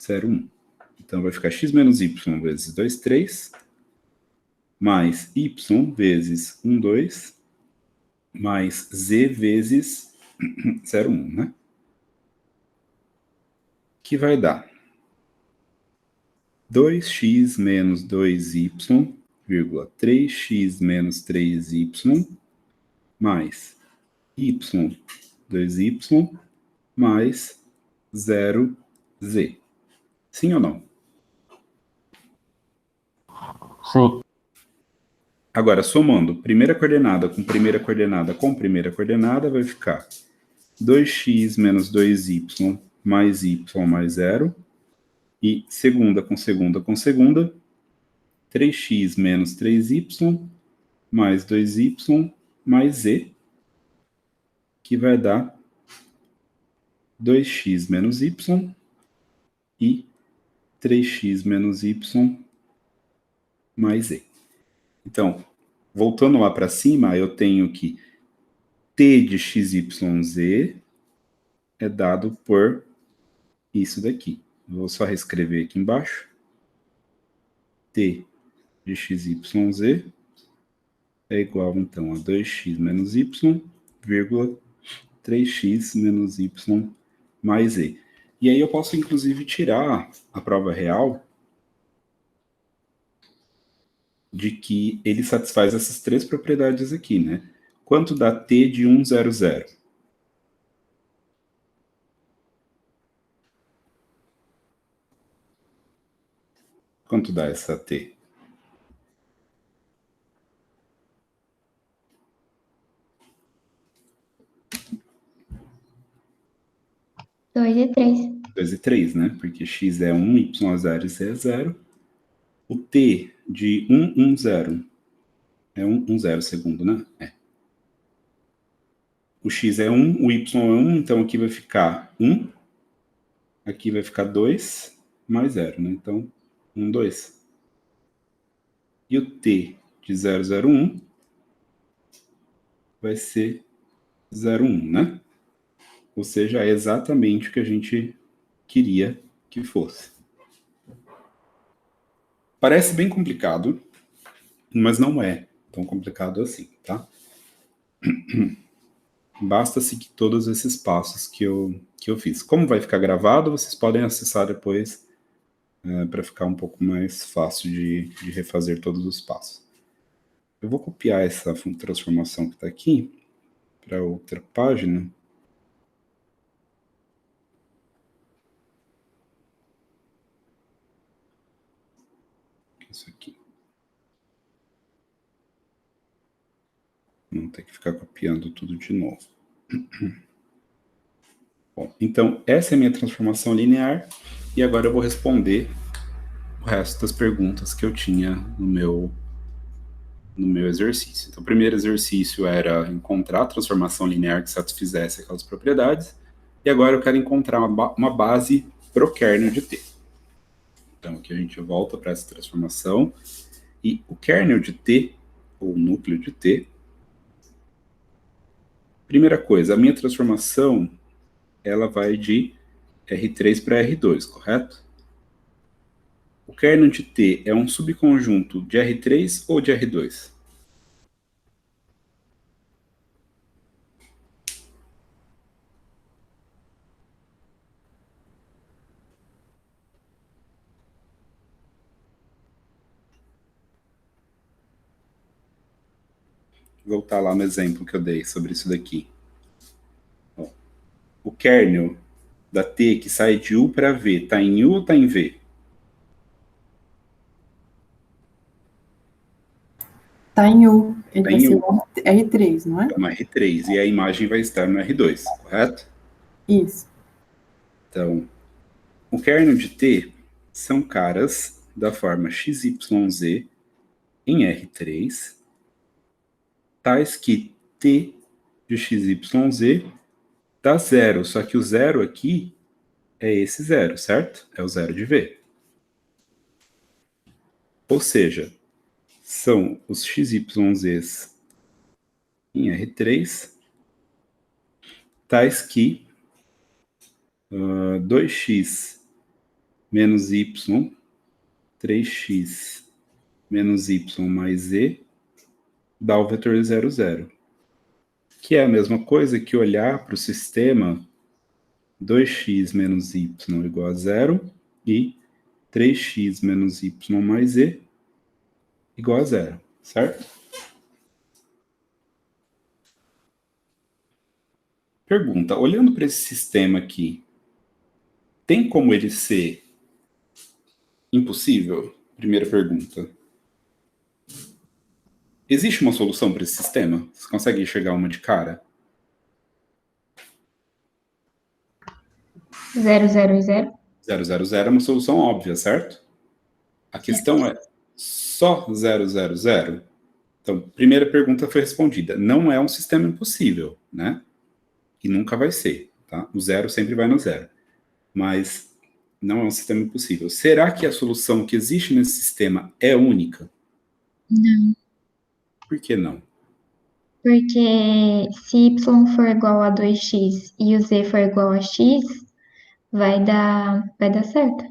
01. Então, vai ficar x menos y vezes 23, mais y vezes 12, mais z vezes 01, né? Que vai dar 2x menos 2y, vírgula 3x menos 3y, mais y, 2y, mais 0z. Sim ou não? Sim. Agora, somando primeira coordenada com primeira coordenada com primeira coordenada, vai ficar 2x menos 2y mais y mais 0. E segunda com segunda com segunda, 3x menos 3y mais 2y mais z, que vai dar 2x menos y e 3x menos y mais z. Então, voltando lá para cima, eu tenho que t de xyz é dado por isso daqui. Vou só reescrever aqui embaixo. T de xyz é igual, então, a 2x menos y, vírgula 3x menos y mais z. E aí eu posso, inclusive, tirar a prova real de que ele satisfaz essas três propriedades aqui, né? Quanto dá t de 100? Quanto dá essa t? Dois e 3. 2 e 3, né? Porque x é 1, y é 0 e z é 0. O t de 110 é 1 segundo, né? É. O x é 1, o y é 1, então aqui vai ficar 1. Aqui vai ficar 2 mais 0, né? Então, 1, 2. E o t de 001 vai ser 01, né? Ou seja, é exatamente o que a gente queria que fosse. Parece bem complicado, mas não é tão complicado assim, tá? Basta seguir todos esses passos que eu fiz. Como vai ficar gravado, vocês podem acessar depois para ficar um pouco mais fácil de refazer todos os passos. Eu vou copiar essa transformação que está aqui para outra página. Isso aqui. Não ter que ficar copiando tudo de novo. Bom, então, essa é a minha transformação linear, e agora eu vou responder o resto das perguntas que eu tinha no meu exercício. Então, o primeiro exercício era encontrar a transformação linear que satisfizesse aquelas propriedades, e agora eu quero encontrar uma base para o kernel de T. Então, aqui a gente volta para essa transformação, e o kernel de T, ou o núcleo de T, primeira coisa, a minha transformação ela vai de R3 para R2, correto? O kernel de T é um subconjunto de R3 ou de R2? Vou voltar lá no exemplo que eu dei sobre isso daqui. kernel da T que sai de U para V, está em U ou está em V? Tá em U. Ele Tá vai em ser U. o R3, não é? Então, R3, e a imagem vai estar no R2, correto? Isso. Então, o kernel de T são caras da forma XYZ em R3, tais que T de XYZ dá zero, só que o zero aqui é esse zero, certo? É o zero de V. Ou seja, são os XYZs em R3, tais que 2x menos y, 3x menos y mais z, dá o vetor 0, 0. Que é a mesma coisa que olhar para o sistema 2x menos y igual a 0 e 3x menos y mais z igual a 0, certo? Pergunta, olhando para esse sistema aqui, tem como ele ser impossível? Primeira pergunta. Existe uma solução para esse sistema? Você consegue enxergar uma de cara? 0, 0 e 0. 0, 0, 0 é uma solução óbvia, certo? A questão é só 0, 0, 0? Então, primeira pergunta foi respondida. Não é um sistema impossível, né? E nunca vai ser, tá? O zero sempre vai no zero. Mas não é um sistema impossível. Será que a solução que existe nesse sistema é única? Não. Por que não? Porque se y for igual a 2x e o z for igual a x, vai dar certo.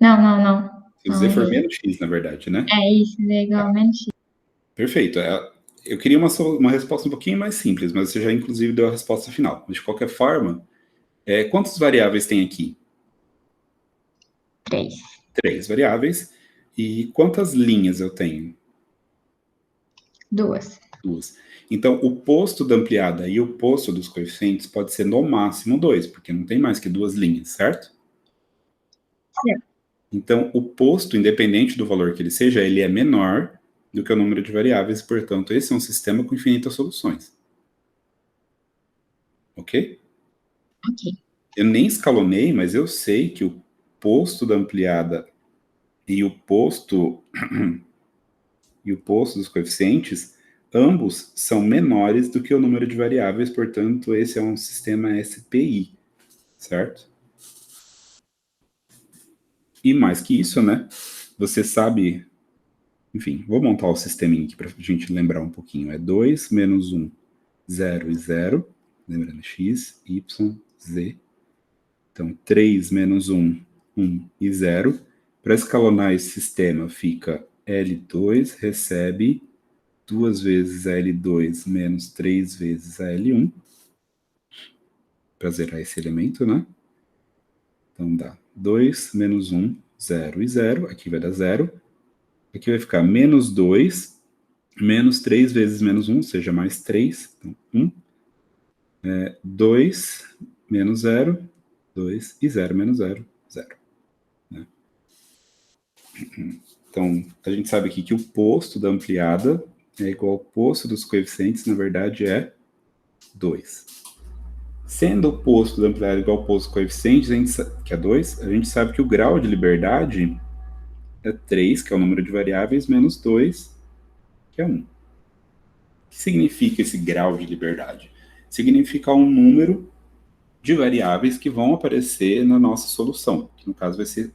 Não. Se o z for menos x, na verdade, né? É isso, z é igual a menos x. Perfeito. Eu queria uma resposta um pouquinho mais simples, mas você já, inclusive, deu a resposta final. Mas, de qualquer forma, quantas variáveis tem aqui? 3. 3 variáveis. E quantas linhas eu tenho? 2. 2. Então, o posto da ampliada e o posto dos coeficientes pode ser no máximo 2, porque não tem mais que 2 linhas, certo? Certo. Então, o posto, independente do valor que ele seja, ele é menor do que o número de variáveis, e, portanto, esse é um sistema com infinitas soluções. Ok? Ok. Eu nem escalonei, mas eu sei que o posto da ampliada e o posto dos coeficientes, ambos são menores do que o número de variáveis, portanto, esse é um sistema SPI, certo? E mais que isso, né? Você sabe... Enfim, vou montar o sisteminha aqui para a gente lembrar um pouquinho. É 2 menos 1, 0 e 0. Lembrando, x, y, z. Então, 3 menos 1, 1 e 0. Para escalonar esse sistema, fica L2 recebe 2 vezes a L2 menos 3 vezes a L1. Para zerar esse elemento, né? Então, dá 2 menos 1, 0 e 0. Aqui vai dar 0. Aqui vai ficar menos 2, menos 3 vezes menos 1, ou seja, mais 3. Então, 1. 2 menos 0, 2 e 0 menos 0, 0. Né? Então, a gente sabe aqui que o posto da ampliada é igual ao posto dos coeficientes, na verdade, é 2. Sendo o posto da ampliada igual ao posto dos coeficientes, que é 2, a gente sabe que o grau de liberdade é 3, que é o número de variáveis, menos 2, que é 1. O que significa esse grau de liberdade? Significa um número de variáveis que vão aparecer na nossa solução, que no caso vai ser,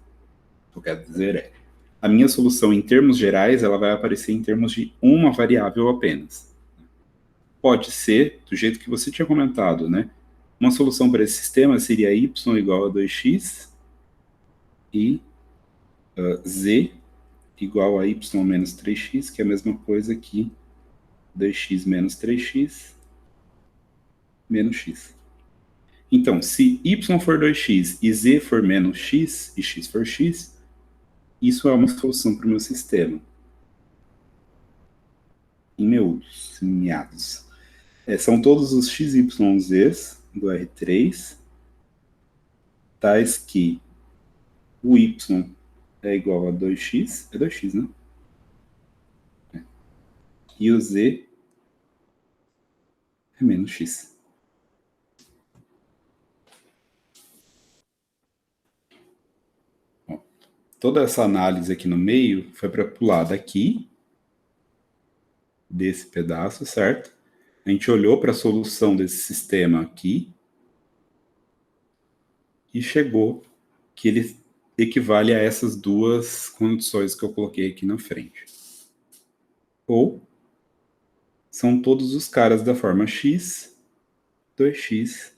o que eu quero dizer a minha solução em termos gerais, ela vai aparecer em termos de uma variável apenas. Pode ser, do jeito que você tinha comentado, né? Uma solução para esse sistema seria y igual a 2x e z igual a y menos 3x, que é a mesma coisa que 2x menos 3x menos x. Então, se y for 2x e z for menos x e x for x, isso é uma solução para o meu sistema. Em meus meados. São todos os XYZs, do R3, tais que o Y é igual a 2x, é 2x, né? E o Z é menos x. Bom, toda essa análise aqui no meio foi para pular daqui, desse pedaço, certo? A gente olhou para a solução desse sistema aqui e chegou que ele equivale a essas duas condições que eu coloquei aqui na frente. Ou são todos os caras da forma x, 2x,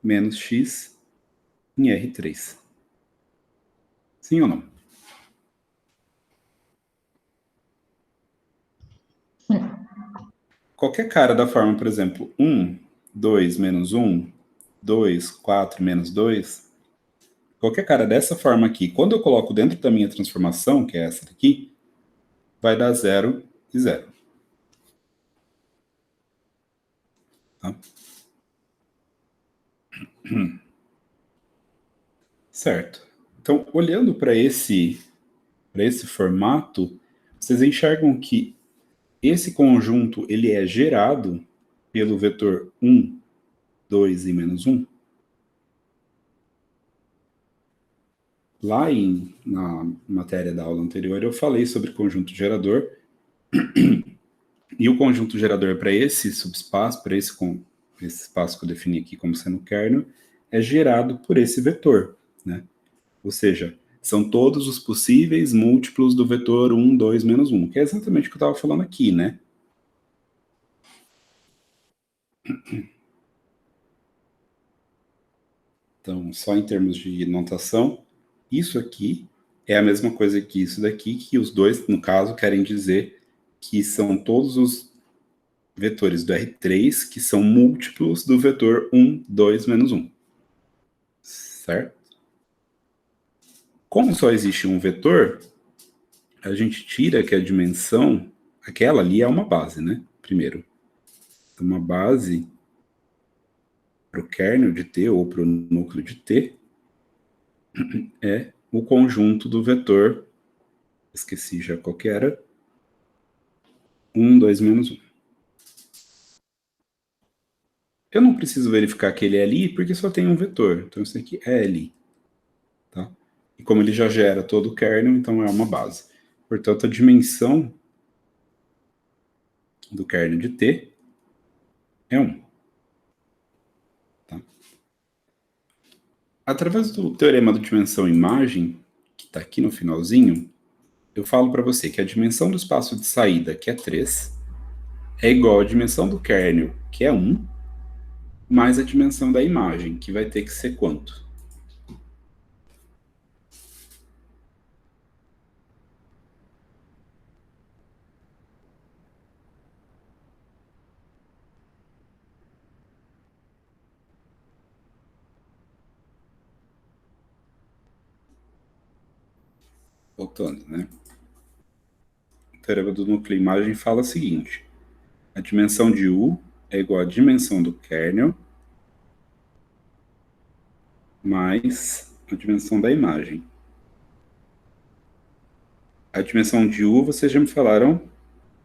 menos x em R3. Sim ou não? Sim. Qualquer cara da forma, por exemplo, 1, 2 menos 1, 2, 4 menos 2, qualquer cara dessa forma aqui, quando eu coloco dentro da minha transformação, que é essa daqui, vai dar 0 e 0. Tá? Certo. Então, olhando para esse formato, vocês enxergam que esse conjunto ele é gerado pelo vetor 1, 2 e menos 1? Lá na matéria da aula anterior, eu falei sobre conjunto gerador, e o conjunto gerador para esse subespaço, para esse espaço que eu defini aqui como sendo kernel, é gerado por esse vetor, né? Ou seja, são todos os possíveis múltiplos do vetor 1, 2, menos 1, que é exatamente o que eu estava falando aqui, né? Então, só em termos de notação, isso aqui é a mesma coisa que isso daqui, que os dois, no caso, querem dizer que são todos os vetores do R3 que são múltiplos do vetor 1, 2, menos 1. Certo? Como só existe um vetor, a gente tira que a dimensão, aquela ali é uma base, né? Primeiro. Uma base para o kernel de T ou para o núcleo de T é o conjunto do vetor, esqueci já qual que era, 1, 2, menos 1. Eu não preciso verificar que ele é ali, porque só tem um vetor. Então, isso aqui é ali. Tá? E como ele já gera todo o kernel, então é uma base. Portanto, a dimensão do kernel de T é 1. Tá? Através do teorema da dimensão imagem, que está aqui no finalzinho, eu falo para você que a dimensão do espaço de saída, que é 3, é igual à dimensão do kernel, que é 1, mais a dimensão da imagem, que vai ter que ser quanto? Voltando, né? O teorema do núcleo imagem fala o seguinte: a dimensão de U é igual à dimensão do kernel mais a dimensão da imagem. A dimensão de U, vocês já me falaram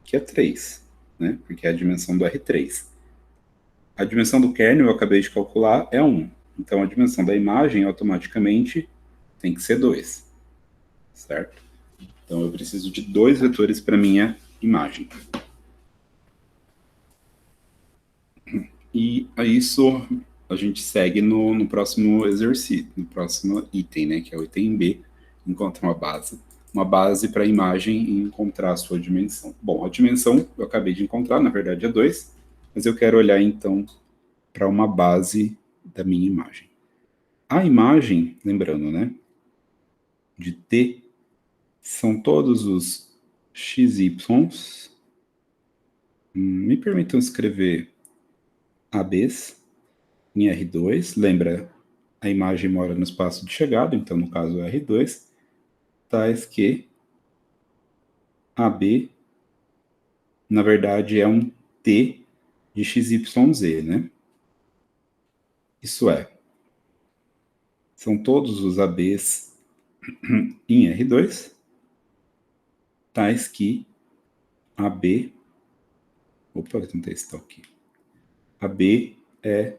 que é 3, né? Porque é a dimensão do R3. A dimensão do kernel, eu acabei de calcular, é 1. Então, a dimensão da imagem, automaticamente, tem que ser 2. Certo? Então, eu preciso de 2 vetores para minha imagem. E a isso a gente segue no próximo exercício, no próximo item, né? Que é o item B, encontrar uma base para a imagem e encontrar a sua dimensão. Bom, a dimensão eu acabei de encontrar, na verdade é 2, mas eu quero olhar então para uma base da minha imagem. A imagem, lembrando, né, de T, são todos os XYs. Me permitam escrever ABs em R2. Lembra, a imagem mora no espaço de chegada, então no caso é R2, tais que AB, na verdade, é um T de XYZ, né? Isso é, são todos os ABs em R2, tais que AB... Opa, eu tentei esse aqui. AB é...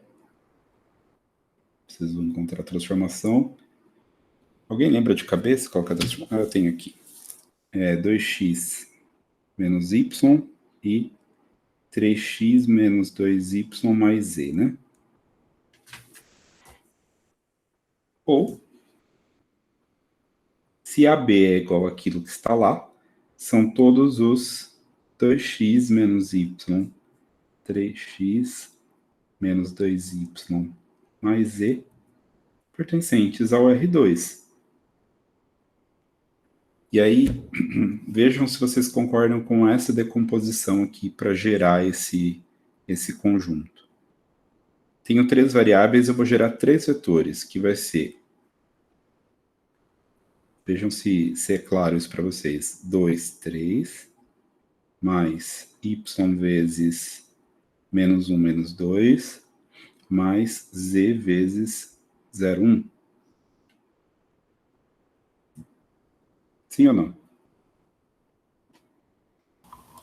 Preciso encontrar a transformação. Alguém lembra de cabeça qual que é a transformação? Ah, eu tenho aqui. É 2x menos y e 3x menos 2y mais z, né? Ou, se AB é igual àquilo que está lá, são todos os 2x menos y, 3x menos 2y mais z, pertencentes ao R2. E aí, vejam se vocês concordam com essa decomposição aqui para gerar esse conjunto. Tenho 3 variáveis, eu vou gerar 3 vetores, que vai ser... Vejam se é claro isso para vocês. 2, 3, mais y vezes menos 1, menos 2, mais z vezes 0, 1. Sim ou não?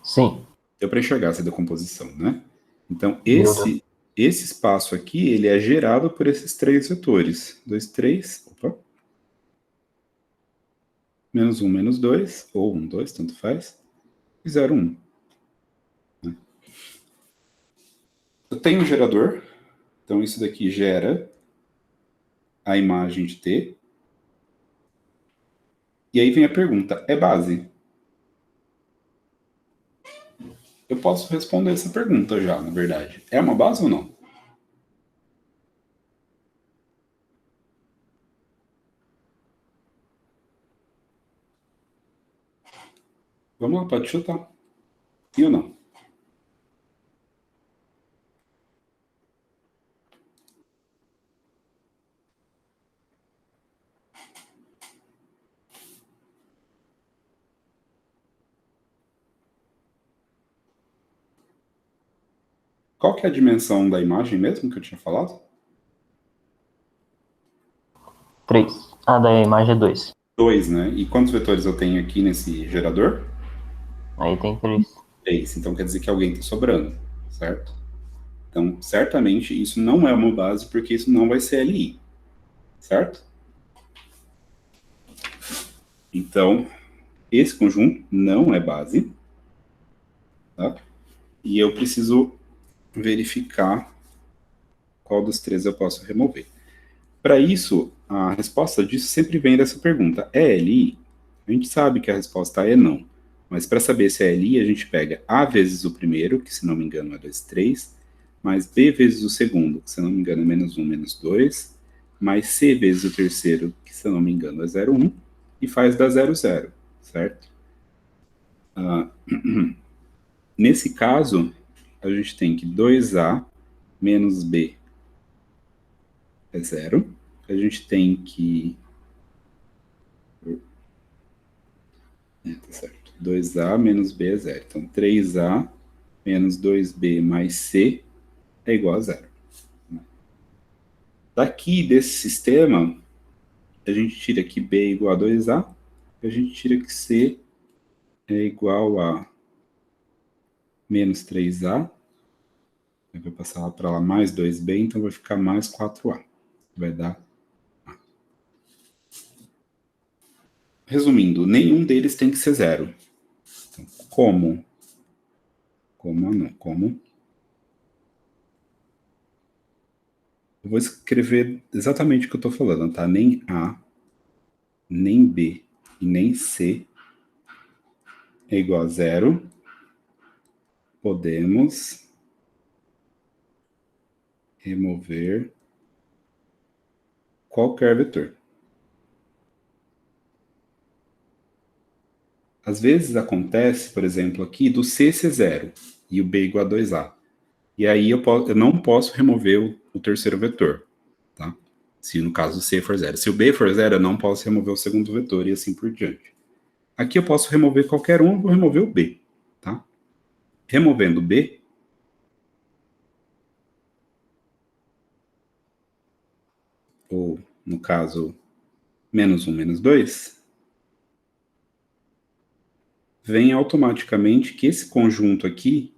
Sim. Deu para enxergar essa decomposição, né? Então, Deu. esse espaço aqui, ele é gerado por esses 3 vetores. 2, 3, opa. Menos 1, menos 2, ou 1, 2, tanto faz. E 0, 1. Eu tenho um gerador. Então, isso daqui gera a imagem de T. E aí vem a pergunta, é base? Eu posso responder essa pergunta já, na verdade. É uma base ou não? Vamos lá, pode chutar. Sim ou não? Qual que é a dimensão da imagem mesmo que eu tinha falado? 3. Ah, da imagem é 2. 2, né? E quantos vetores eu tenho aqui nesse gerador? Aí tem 3. 3. Então quer dizer que alguém está sobrando, certo? Então, certamente, isso não é uma base, porque isso não vai ser LI, certo? Então, esse conjunto não é base, tá? E eu preciso verificar qual dos 3 eu posso remover. Para isso, a resposta disso sempre vem dessa pergunta. É LI? A gente sabe que a resposta é não. Mas para saber se é LI, a gente pega A vezes o primeiro, que se não me engano é 2, 3, mais B vezes o segundo, que se não me engano é menos 1, menos 2, mais C vezes o terceiro, que se não me engano é 0, 1, e faz dar 0, 0, certo? Nesse caso, a gente tem que 2A menos B é 0. A gente tem que... tá certo. 2A menos B é 0. Então, 3A menos 2B mais C é igual a 0. Daqui desse sistema, a gente tira que B é igual a 2A, a gente tira que C é igual a menos 3A, vai passar lá para lá mais 2B, então vai ficar mais 4A. Vai dar A. Resumindo, nenhum deles tem que ser 0. Então, como? Como? Eu vou escrever exatamente o que eu estou falando, tá? Nem A, nem B e nem C é igual a 0. Podemos remover qualquer vetor. Às vezes acontece, por exemplo, aqui do C ser 0 e o B igual a 2A. E aí eu não posso remover o terceiro vetor, tá? Se no caso o C for 0. Se o B for 0, eu não posso remover o segundo vetor e assim por diante. Aqui eu posso remover qualquer um, eu vou remover o B, tá? Removendo o B, no caso, menos 1, menos 2, vem automaticamente que esse conjunto aqui,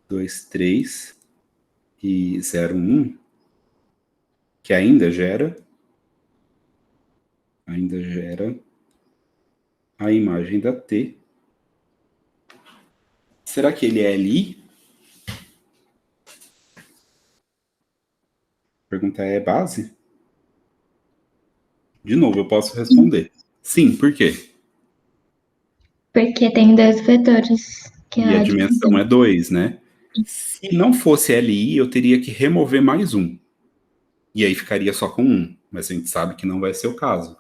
2, 3 e 0, 1, que ainda gera a imagem da T. Será que ele é LI? A pergunta é base? De novo, eu posso responder. Sim, por quê? Porque tem dois vetores que E é a a dimensão divisão. é 2, né? Se não fosse LI, eu teria que remover mais 1. E aí ficaria só com 1. Mas a gente sabe que não vai ser o caso.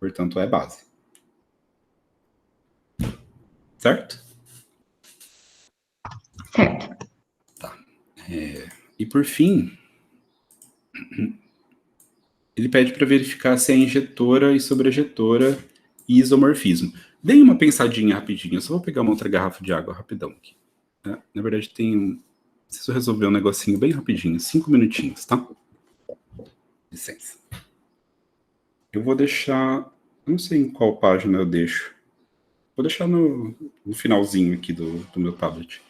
Portanto, é base. Certo? Certo. E por fim, ele pede para verificar se é injetora e sobrejetora e isomorfismo. Deem uma pensadinha rapidinho. Eu só vou pegar uma outra garrafa de água rapidão aqui. Na verdade, preciso resolver um negocinho bem rapidinho. 5 minutinhos, tá? Licença. Eu vou deixar... Eu não sei em qual página eu deixo. Vou deixar no finalzinho aqui do meu tablet.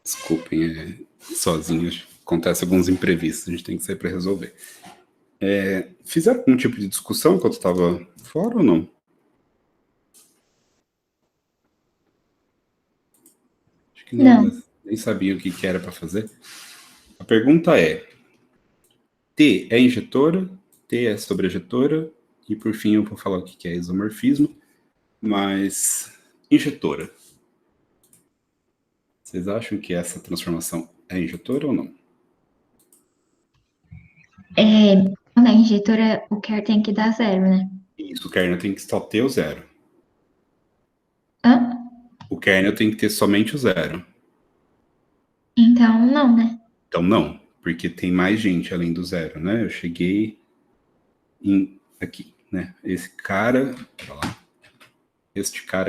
Desculpem, sozinho acontece alguns imprevistos, a gente tem que sair para resolver. Fizeram algum tipo de discussão enquanto estava fora ou não? Acho que não, Não. né? Nem sabia o que era para fazer. A pergunta é: T é injetora, T é sobrejetora, e por fim eu vou falar o que é isomorfismo, mas injetora. Vocês acham que essa transformação é injetora ou não? Na injetora, o Care tem que dar 0, né? Isso, o kernel tem que só ter o 0. Hã? O kernel tem que ter somente o 0. Então, não, né? Então não, porque tem mais gente além do 0, né? Eu cheguei aqui, né? Esse cara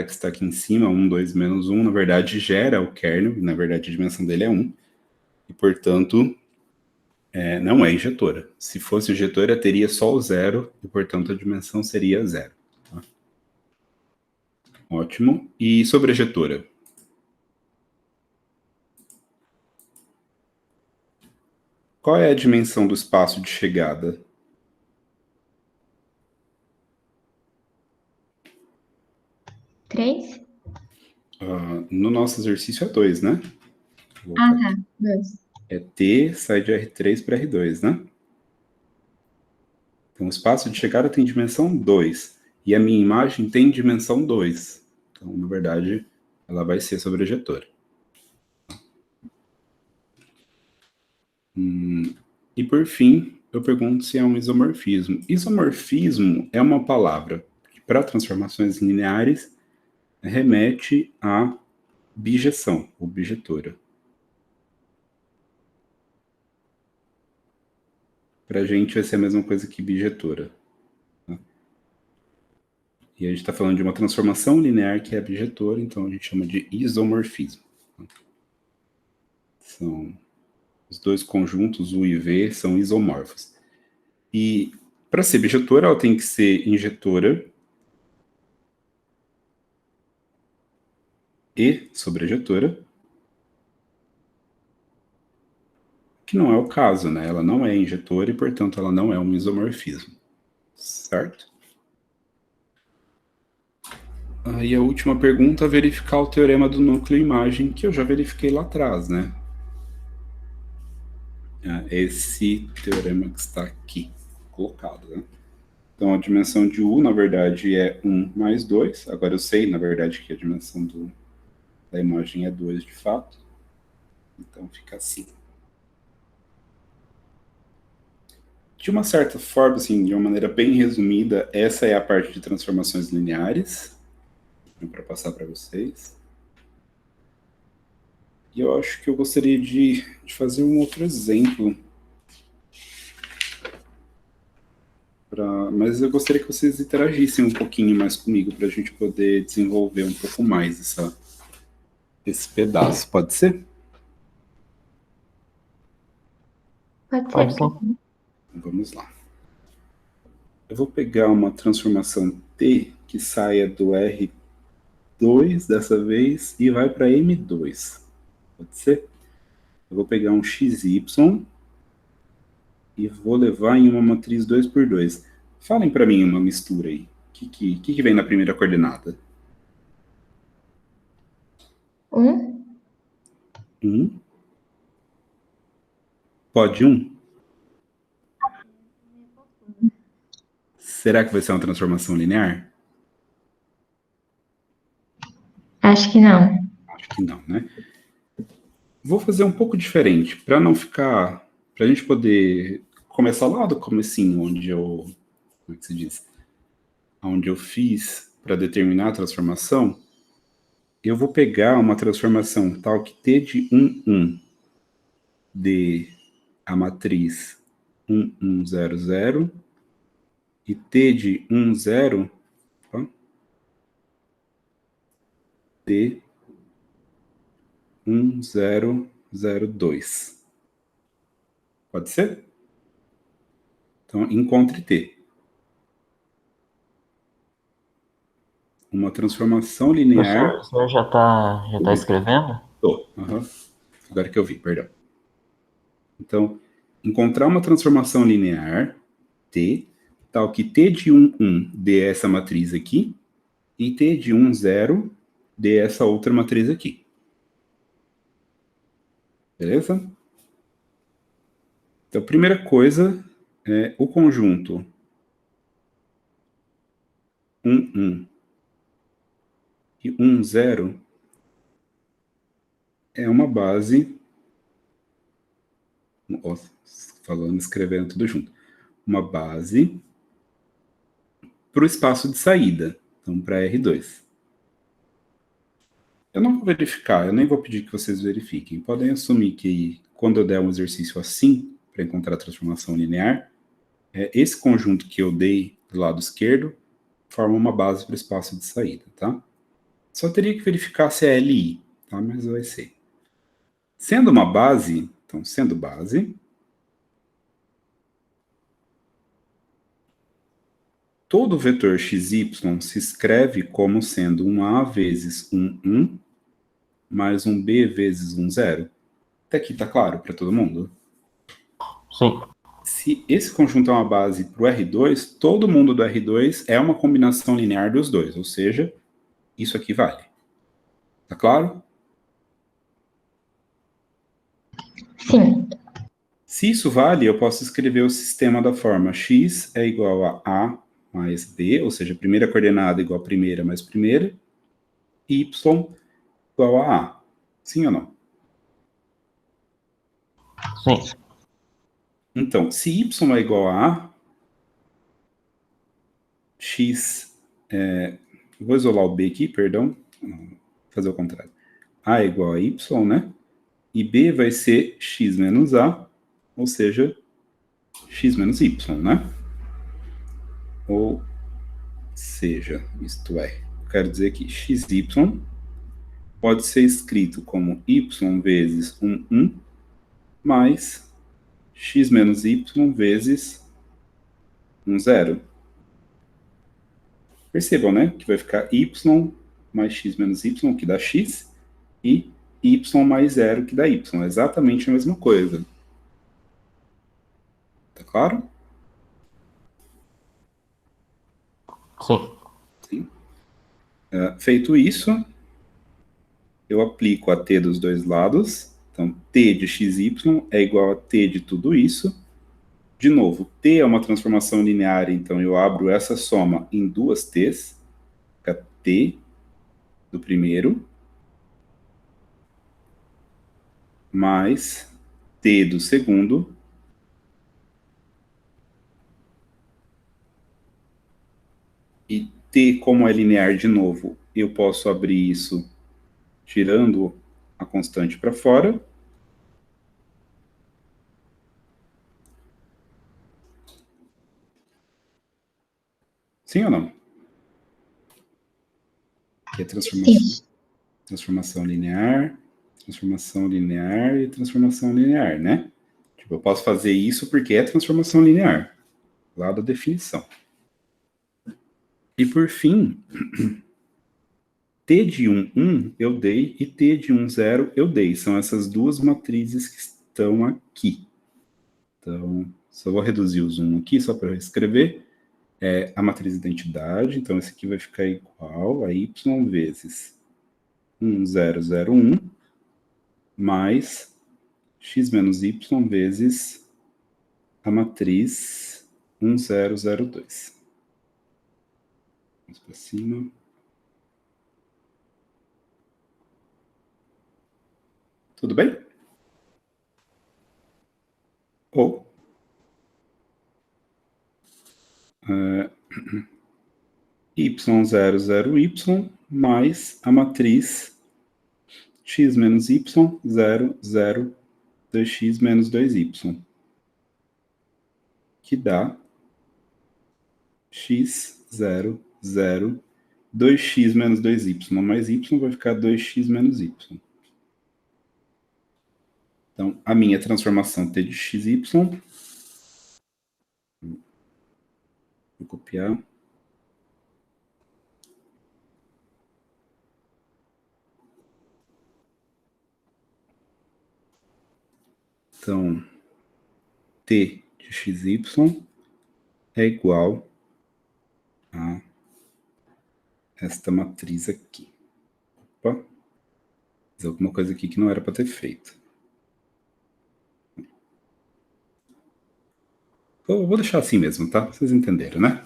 que está aqui em cima, 1, 2, -1, na verdade gera o kernel, na verdade a dimensão dele é 1, e portanto Não é injetora. Se fosse injetora, teria só o zero, e, portanto, a dimensão seria zero. Tá? Ótimo. E sobre a ejetora? Qual é a dimensão do espaço de chegada? Três? No nosso exercício é 2, né? Vou Ah, colocar tá. Dois. É T, sai de R3 para R2, né? Então, o espaço de chegada tem dimensão 2. E a minha imagem tem dimensão 2. Então, na verdade, ela vai ser sobre a ejetora. E, por fim, eu pergunto se é um isomorfismo. Isomorfismo é uma palavra que, para transformações lineares, remete à bijeção, ou bijetora. Para a gente vai ser a mesma coisa que bijetora. Tá? E a gente está falando de uma transformação linear que é a bijetora, então a gente chama de isomorfismo. São os dois conjuntos, U e V, são isomorfos. E para ser bijetora, ela tem que ser injetora e sobrejetora, que não é o caso, né? Ela não é injetora e, portanto, ela não é um isomorfismo. Certo? Aí a última pergunta é verificar o teorema do núcleo imagem, que eu já verifiquei lá atrás, né? Esse teorema que está aqui colocado, né? Então, a dimensão de U, na verdade, é 1 mais 2. Agora eu sei, na verdade, que a dimensão da imagem é 2 de fato. Então, fica assim. De uma certa forma, assim, de uma maneira bem resumida, essa é a parte de transformações lineares, para passar para vocês. E eu acho que eu gostaria de fazer um outro exemplo. Mas eu gostaria que vocês interagissem um pouquinho mais comigo para a gente poder desenvolver um pouco mais esse pedaço. Pode ser? Pode ser. sim. Vamos lá. Eu vou pegar uma transformação T que saia do R2 dessa vez e vai para M2. Pode ser? Eu vou pegar um XY e vou levar em uma matriz 2×2. Falem para mim uma mistura aí. O que vem na primeira coordenada? 1. 1. Pode 1? Será que vai ser uma transformação linear? Acho que não. Acho que não, né? Vou fazer um pouco diferente, para não ficar... Para a gente poder começar lá do comecinho, onde eu... Como é que se diz? Onde eu fiz para determinar a transformação, eu vou pegar uma transformação tal que T de 1, 1 dê a matriz 1, 1, 0, 0 e T de 1, 0 dê 1, 0, 0, 2. Pode ser? Então, encontre T. Uma transformação linear... O senhor já tá escrevendo? Tô. Agora que eu vi, perdão. Então, encontrar uma transformação linear, T, tal que T de 1, 1 dê essa matriz aqui, e T de 1, 0 dê essa outra matriz aqui. Beleza? Então, a primeira coisa é o conjunto 1, 1 e 1, 0 é uma base... Nossa, escrevendo tudo junto. Uma base para o espaço de saída, então para R2. Eu não vou verificar, eu nem vou pedir que vocês verifiquem. Podem assumir que quando eu der um exercício assim, para encontrar a transformação linear, esse conjunto que eu dei do lado esquerdo forma uma base para o espaço de saída, tá? Só teria que verificar se é LI, tá? Mas vai ser. Sendo uma base, então sendo base, todo vetor xy se escreve como sendo um A vezes um 1 mais um B vezes um 0. Até aqui tá claro para todo mundo? Sim. Se esse conjunto é uma base para o R2, todo mundo do R2 é uma combinação linear dos dois, ou seja, isso aqui vale. Tá claro? Sim. Se isso vale, eu posso escrever o sistema da forma x é igual a mais b, ou seja, a primeira coordenada igual a primeira mais primeira, y igual a a. Sim ou não? Sim. Então, se y é igual a a, x... vou isolar o b aqui, perdão. Vou fazer o contrário. A é igual a y, né? E b vai ser x menos a, ou seja, x menos y, né? Ou seja, isto é, eu quero dizer que xy pode ser escrito como y vezes um 1 mais x menos y vezes um 0. Percebam, né? Que vai ficar y mais x menos y, que dá x, e y mais 0, que dá y. É exatamente a mesma coisa. Tá claro? Sim. Sim. Feito isso, eu aplico a t dos dois lados. Então, t de xy é igual a t de tudo isso. De novo, t é uma transformação linear, então eu abro essa soma em duas t's. Fica t do primeiro mais t do segundo e t, como é linear de novo, eu posso abrir isso tirando a constante para fora. Sim ou não? Que é transformação linear, transformação linear e transformação linear, né? Tipo, eu posso fazer isso porque é transformação linear, lá da definição. E por fim, t de 1, 1 eu dei e t de 1, 0 eu dei. São essas duas matrizes que estão aqui. Então, só vou reduzir os 1 aqui, só para eu escrever. É a matriz identidade, então esse aqui vai ficar igual a y vezes 1, 0, 0, 1, mais x menos y vezes a matriz 1, 0, 0, 2. Vamos para cima. Tudo bem? Ou y0, 0, y mais a matriz x menos y, 0, 0, 2x menos 2y, que dá x, 0, 0, 2x menos 2y, mais y vai ficar 2x menos y. Então, a minha transformação t de xy, vou copiar. Então, t de xy é igual a esta matriz aqui. Opa, fiz alguma coisa aqui que não era para ter feito. Vou deixar assim mesmo, tá? Vocês entenderam, né?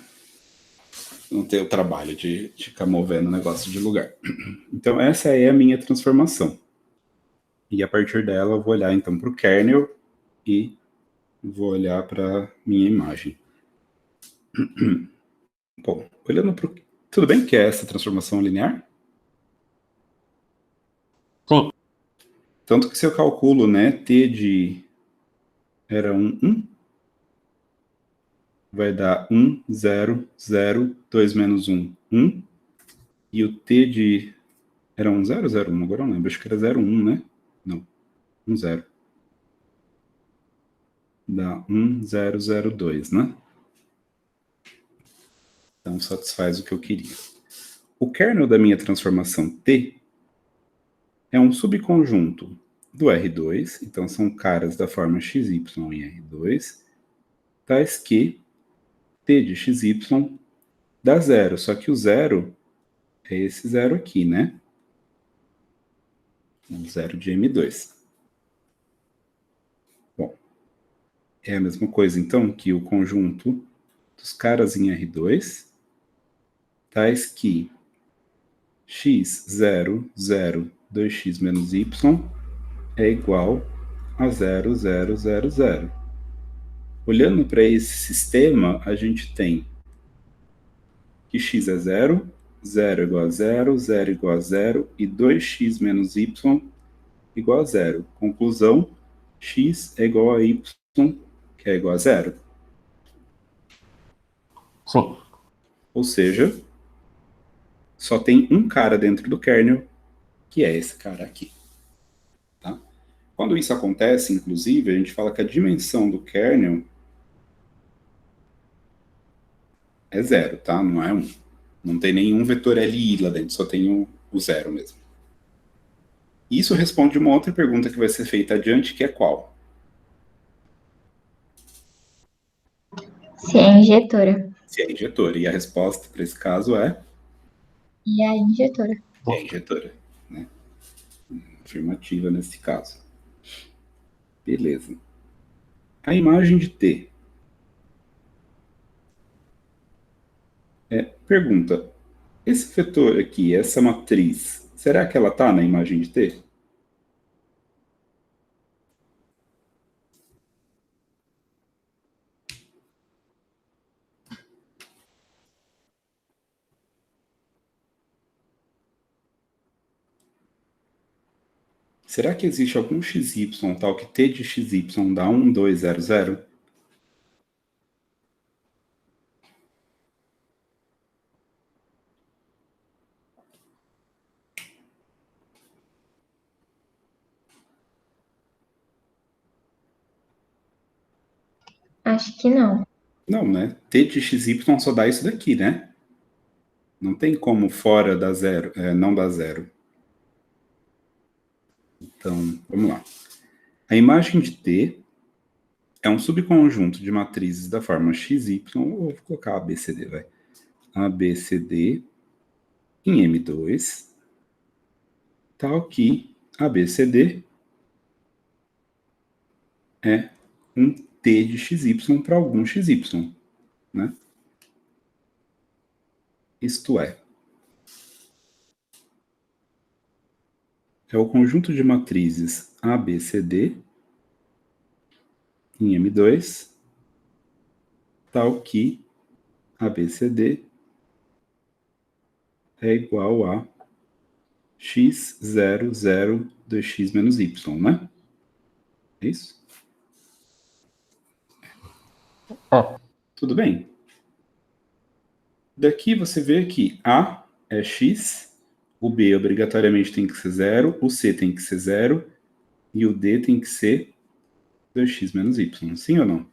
Não ter o trabalho de ficar movendo o negócio de lugar. Então, essa é a minha transformação. E a partir dela, eu vou olhar então para o kernel e vou olhar para minha imagem. Bom, olhando para o... Tudo bem que é essa transformação linear? Sim. Tanto que se eu calculo, né, t de... era 1, vai dar 1, 0, 0, 2 menos 1, 1. E o t de... era 1, 0, 0, 1, agora eu não lembro, acho que era 0, 1, né? Não, 1, 0. Dá 1, 0, 0, 2, né? Então, satisfaz o que eu queria. O kernel da minha transformação T é um subconjunto do R2, então são caras da forma XY em R2, tais que T de XY dá zero, só que o zero é esse zero aqui, né? O zero de M2. Bom, é a mesma coisa, então, que o conjunto dos caras em R2, tais que x0, 0, 2x menos y é igual a 0, 0, 0, 0. Olhando para esse sistema, a gente tem que x é 0, 0 igual a 0, 0 igual a 0 e 2x menos y igual a 0. Conclusão, x é igual a y, que é igual a 0. Sim. Ou seja, só tem um cara dentro do kernel, que é esse cara aqui. Tá? Quando isso acontece, inclusive, a gente fala que a dimensão do kernel é 0, tá? Não é 1. Não tem nenhum vetor LI lá dentro, só tem o 0 mesmo. Isso responde uma outra pergunta que vai ser feita adiante, que é qual? Se é injetora. Se é injetora. E a resposta para esse caso é? E a injetora. É injetora. Né? Afirmativa nesse caso. Beleza. A imagem de T. Pergunta, esse vetor aqui, essa matriz, será que ela está na imagem de T? Será que existe algum xy tal que T de xy dá 1, 2, 0, 0? Acho que não. Não, né? T de xy só dá isso daqui, né? Não tem como fora dar zero, não dar zero. Então, vamos lá. A imagem de T é um subconjunto de matrizes da forma XY, ou vou colocar ABCD, vai. ABCD em M2, tal que ABCD é um T de XY para algum XY, né? Isto é o conjunto de matrizes ABCD em M2, tal que ABCD é igual a x0, 0, 2x menos y, né? É isso? Tudo bem. Daqui você vê que A é x, o B obrigatoriamente tem que ser 0, o C tem que ser 0 e o D tem que ser 2x menos y. Sim ou não?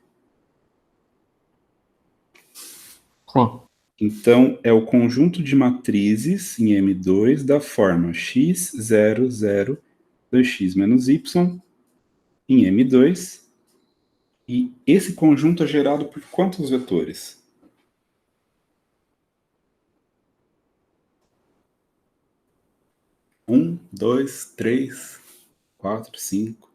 Sim. Então, é o conjunto de matrizes em M2 da forma x0, 0, 2x menos y em M2. E esse conjunto é gerado por quantos vetores? Um, dois, três, quatro, cinco.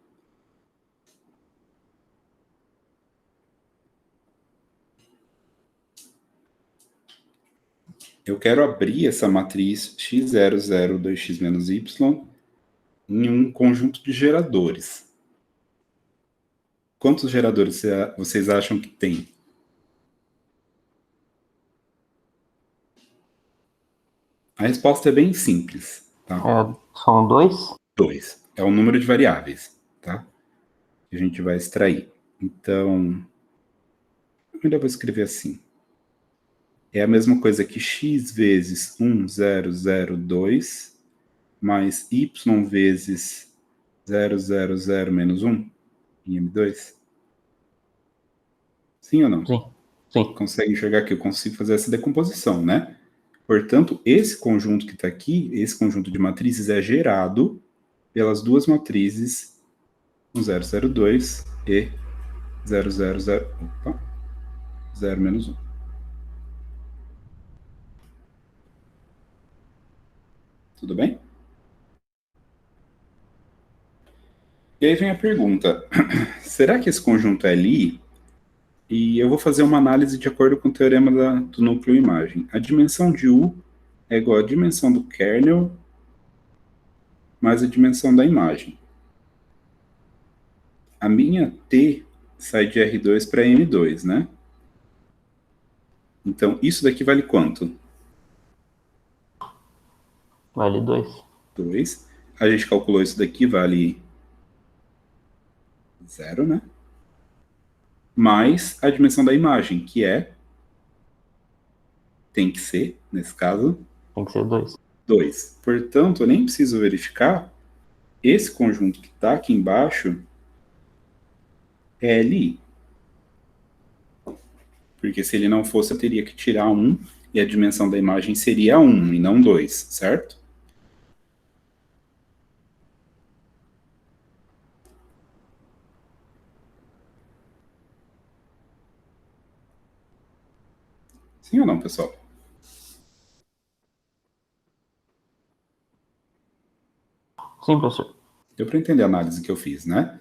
Eu quero abrir essa matriz x0, 0, 2x menos y em um conjunto de geradores. Quantos geradores vocês acham que tem? A resposta é bem simples. Tá? São 2? 2. É o número de variáveis, tá? Que a gente vai extrair. Então, eu ainda vou escrever assim. É a mesma coisa que x vezes 1, 0, 0, 2, mais y vezes 0, 0, 0, menos 1, em M2? Sim ou não? Sim. Sim. Consegue enxergar aqui? Eu consigo fazer essa decomposição, né? Portanto, esse conjunto que está aqui, esse conjunto de matrizes é gerado pelas duas matrizes 002 e 000, opa, 0 menos 1. Tudo bem? E aí vem a pergunta, será que esse conjunto é Lie? E eu vou fazer uma análise de acordo com o teorema do núcleo imagem. A dimensão de U é igual à dimensão do kernel mais a dimensão da imagem. A minha T sai de R2 para M2, né? Então, isso daqui vale quanto? Vale 2. 2. A gente calculou isso daqui, vale 0, né? Mais a dimensão da imagem, que tem que ser, nesse caso, Tem que ser 2. 2. Portanto, eu nem preciso verificar, esse conjunto que está aqui embaixo é Li. Porque se ele não fosse, eu teria que tirar 1, e a dimensão da imagem seria 1, e não 2, certo? Sim ou não, pessoal? Sim, professor. Deu para entender a análise que eu fiz, né?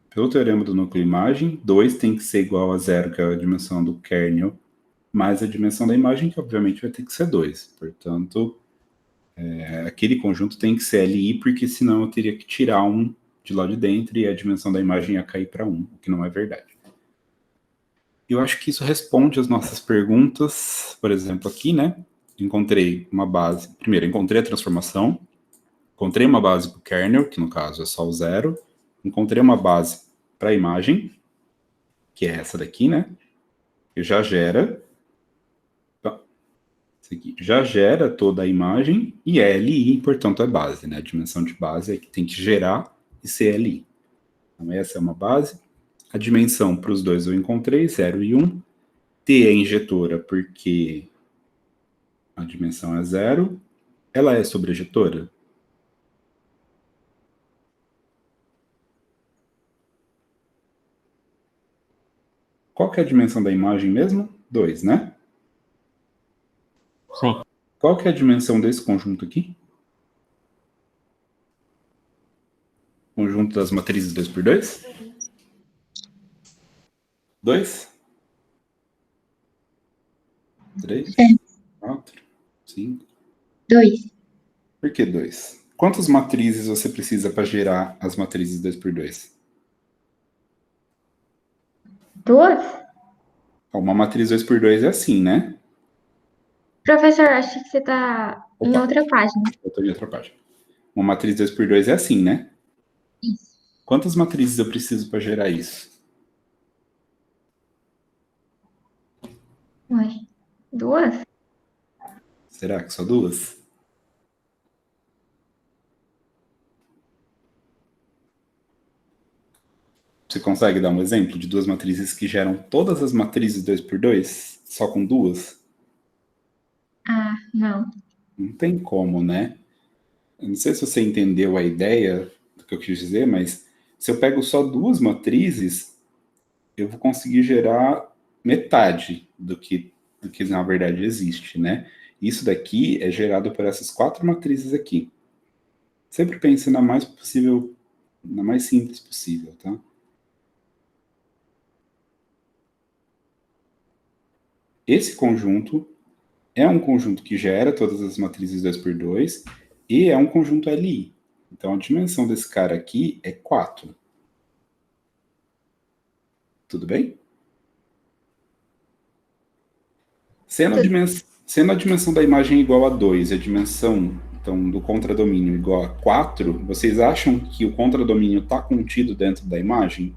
Pelo teorema do núcleo imagem, 2 tem que ser igual a 0, que é a dimensão do kernel, mais a dimensão da imagem, que obviamente vai ter que ser 2. Portanto, aquele conjunto tem que ser Li, porque senão eu teria que tirar 1 de lá de dentro e a dimensão da imagem ia cair para 1, o que não é verdade. Eu acho que isso responde às nossas perguntas. Por exemplo, aqui, né? Encontrei uma base. Primeiro, encontrei a transformação. Encontrei uma base para o kernel, que no caso é só o 0. Encontrei uma base para a imagem, que é essa daqui, né? Que já gera. Isso aqui já gera toda a imagem e é Li, portanto é base, né? A dimensão de base é que tem que gerar e ser Li. Então, essa é uma base. A dimensão para os dois eu encontrei, 0 e 1. T é injetora porque a dimensão é 0. Ela é sobrejetora? Qual que é a dimensão da imagem mesmo? 2, né? Sim. Qual que é a dimensão desse conjunto aqui? Conjunto das matrizes 2 por 2? 2? 3? 4? 5? 2. Por que 2? Quantas matrizes você precisa para gerar as matrizes 2 por 2? 2? Uma matriz 2 por 2 é assim, né? Professor, acho que você tá em Opa, outra página. eu estou em outra página. Uma matriz 2 por 2 é assim, né? Isso. Quantas matrizes eu preciso para gerar isso? Ué, 2? Será que só 2? Você consegue dar um exemplo de 2 matrizes que geram todas as matrizes 2 por 2, só com 2? Ah, não. Não tem como, né? Eu não sei se você entendeu a ideia do que eu quis dizer, mas se eu pego só 2 matrizes, eu vou conseguir gerar metade do que na verdade existe, né? Isso daqui é gerado por essas 4 matrizes aqui. Sempre pense na mais possível, na mais simples possível, tá? Esse conjunto é um conjunto que gera todas as matrizes 2 por 2 e é um conjunto Li. Então a dimensão desse cara aqui é 4. Tudo bem? Sendo a dimensão da imagem igual a 2 e a dimensão então, do contradomínio igual a 4, vocês acham que o contradomínio está contido dentro da imagem?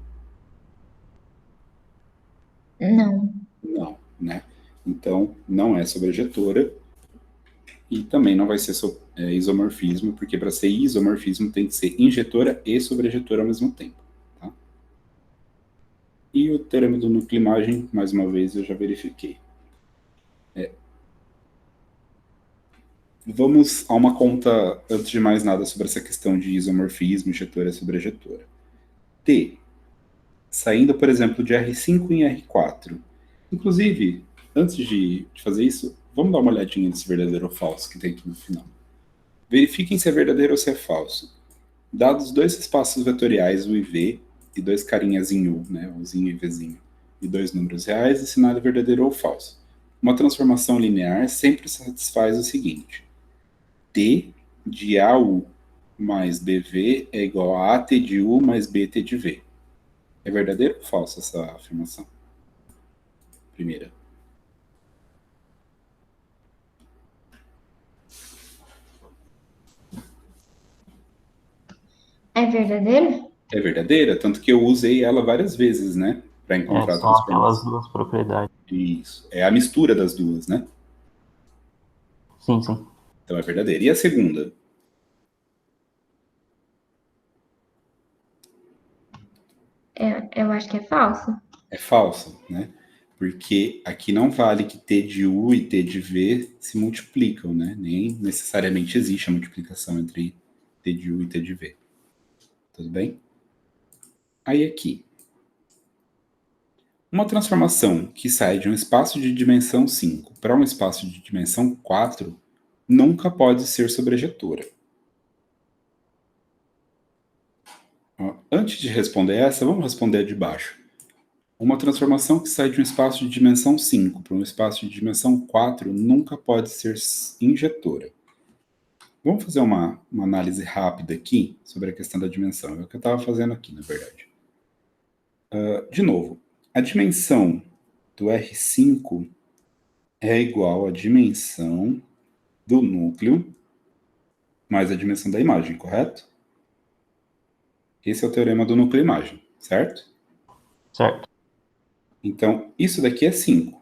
Não. Não, né? Então, não é sobrejetora e também não vai ser isomorfismo, porque para ser isomorfismo tem que ser injetora e sobrejetora ao mesmo tempo. Tá? E o teorema do núcleo imagem, mais uma vez, eu já verifiquei. Vamos a uma conta, antes de mais nada, sobre essa questão de isomorfismo, injetora sobre ejetora. T, saindo, por exemplo, de R5 em R4. Inclusive, antes de fazer isso, vamos dar uma olhadinha nesse verdadeiro ou falso que tem aqui no final. Verifiquem se é verdadeiro ou se é falso. Dados dois espaços vetoriais, U e V, e dois carinhas em U, né, Uzinho e Vzinho, e dois números reais, o sinal é verdadeiro ou falso. Uma transformação linear sempre satisfaz o seguinte: T de AU mais BV é igual a AT de U mais BT de V. É verdadeiro ou falso essa afirmação? Primeira. É verdadeiro? É verdadeira, tanto que eu usei ela várias vezes, né? Para encontrar a São aquelas transformação. duas propriedades. Isso. É a mistura das duas, né? Sim, sim. Então é verdadeira. E a segunda? Eu acho que é falso. É falsa, né? Porque aqui não vale que T de U e T de V se multiplicam, né? Nem necessariamente existe a multiplicação entre T de U e T de V. Tudo bem? Aí aqui. Uma transformação que sai de um espaço de dimensão 5 para um espaço de dimensão 4 nunca pode ser sobrejetora. Antes de responder essa, vamos responder a de baixo. Uma transformação que sai de um espaço de dimensão 5 para um espaço de dimensão 4 nunca pode ser injetora. Vamos fazer uma análise rápida aqui sobre a questão da dimensão. É o que eu estava fazendo aqui, na verdade. De novo, a dimensão do R5 é igual à dimensão do núcleo mais a dimensão da imagem, correto? Esse é o teorema do núcleo-imagem, certo? Certo. Então, isso daqui é 5.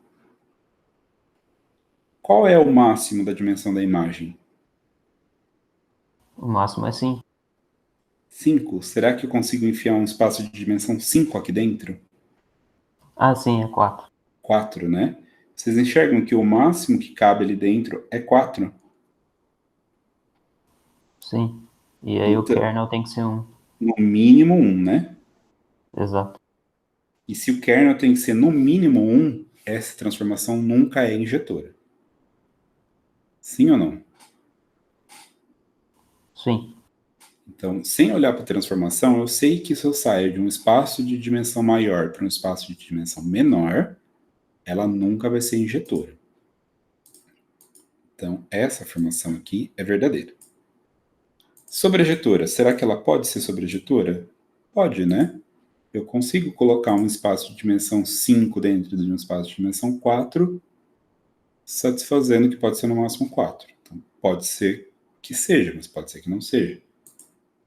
Qual é o máximo da dimensão da imagem? O máximo é 5. 5. Será que eu consigo enfiar um espaço de dimensão 5 aqui dentro? Ah, sim, é 4. 4, né? Vocês enxergam que o máximo que cabe ali dentro é 4? Sim. E aí o Então, kernel tem que ser 1. no mínimo 1, né? Exato. E se o kernel tem que ser no mínimo 1, essa transformação nunca é injetora. Sim ou não? Sim. Então, sem olhar para a transformação, eu sei que se eu saio de um espaço de dimensão maior para um espaço de dimensão menor, ela nunca vai ser injetora. Então, essa afirmação aqui é verdadeira. Sobrejetora, será que ela pode ser sobrejetora? Pode, né? Eu consigo colocar um espaço de dimensão 5 dentro de um espaço de dimensão 4, satisfazendo que pode ser no máximo 4. Então, pode ser que seja, mas pode ser que não seja.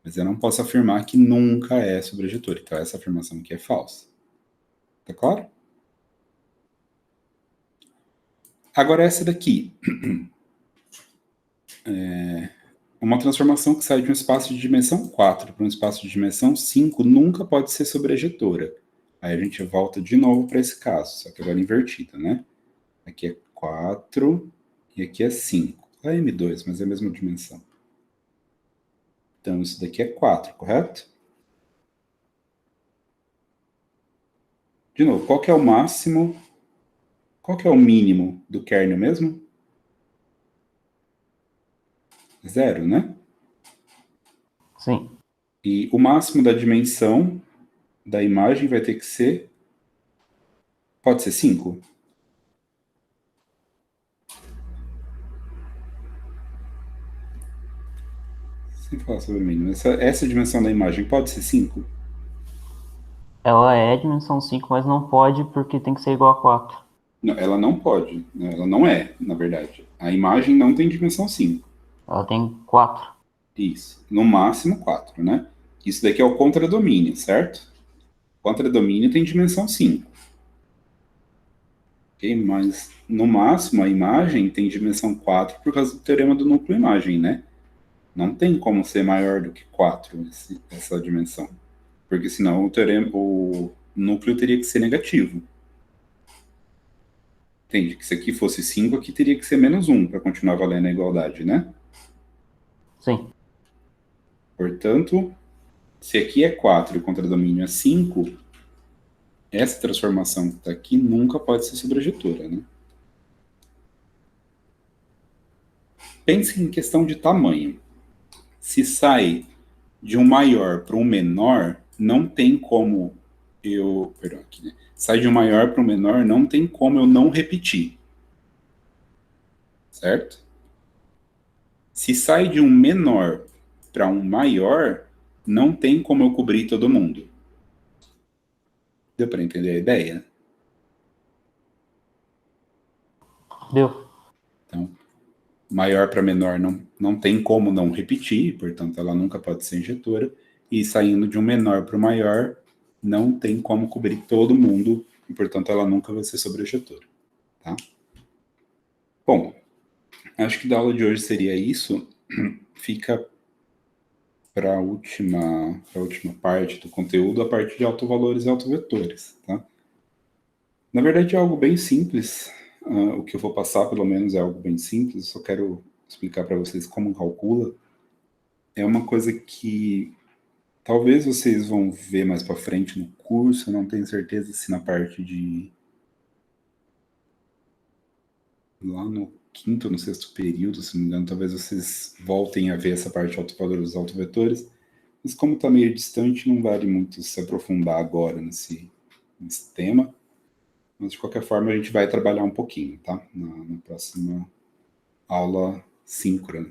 Mas eu não posso afirmar que nunca é sobrejetora. Então, essa afirmação aqui é falsa. Tá claro? Agora, essa daqui. Uma transformação que sai de um espaço de dimensão 4 para um espaço de dimensão 5 nunca pode ser sobrejetora. Aí a gente volta de novo para esse caso, só que agora invertida, né? Aqui é 4 e aqui é 5. É M2, mas é a mesma dimensão. Então, isso daqui é 4, correto? De novo, qual que é o máximo? Qual que é o mínimo do kernel mesmo? 0, né? Sim. E o máximo da dimensão da imagem vai ter que ser... Pode ser 5? Sem falar sobre o mínimo. Essa dimensão da imagem pode ser 5? Ela é dimensão 5, mas não pode porque tem que ser igual a 4. Não, ela não pode. Ela não é, na verdade. A imagem não tem dimensão 5. Ela tem 4. Isso. No máximo 4, né? Isso daqui é o contradomínio, certo? O contradomínio tem dimensão 5. Ok? Mas, no máximo, a imagem tem dimensão 4 por causa do teorema do núcleo-imagem, né? Não tem como ser maior do que 4 essa dimensão. Porque senão o núcleo teria que ser negativo. Entende? Que se aqui fosse 5, aqui teria que ser menos 1 para continuar valendo a igualdade, né? Sim. Portanto, se aqui é 4 e o contradomínio é 5, essa transformação que está aqui nunca pode ser sobrejetora, né? Pense em questão de tamanho. Se sai de um maior para um menor, não tem como eu... Perdão, aqui, né? Sai de um maior para um menor, não tem como eu não repetir. Certo? Se sai de um menor para um maior, não tem como eu cobrir todo mundo. Deu para entender a ideia? Deu. Então, maior para menor não tem como não repetir, portanto, ela nunca pode ser injetora. E saindo de um menor para o maior, não tem como cobrir todo mundo, e, portanto, ela nunca vai ser sobrejetora. Tá? Bom, acho que da aula de hoje seria isso. Fica para a última parte do conteúdo, a parte de autovalores e autovetores. Tá? Na verdade, é algo bem simples. O que eu vou passar, pelo menos, é algo bem simples. Só quero explicar para vocês como calcula. É uma coisa que talvez vocês vão ver mais para frente no curso. Eu não tenho certeza se na parte de... lá no quinto ou no sexto período, se não me engano, talvez vocês voltem a ver essa parte de autovalores e autovetores. Mas como está meio distante, não vale muito se aprofundar agora nesse tema. Mas, de qualquer forma, a gente vai trabalhar um pouquinho, tá? Na próxima aula síncrona.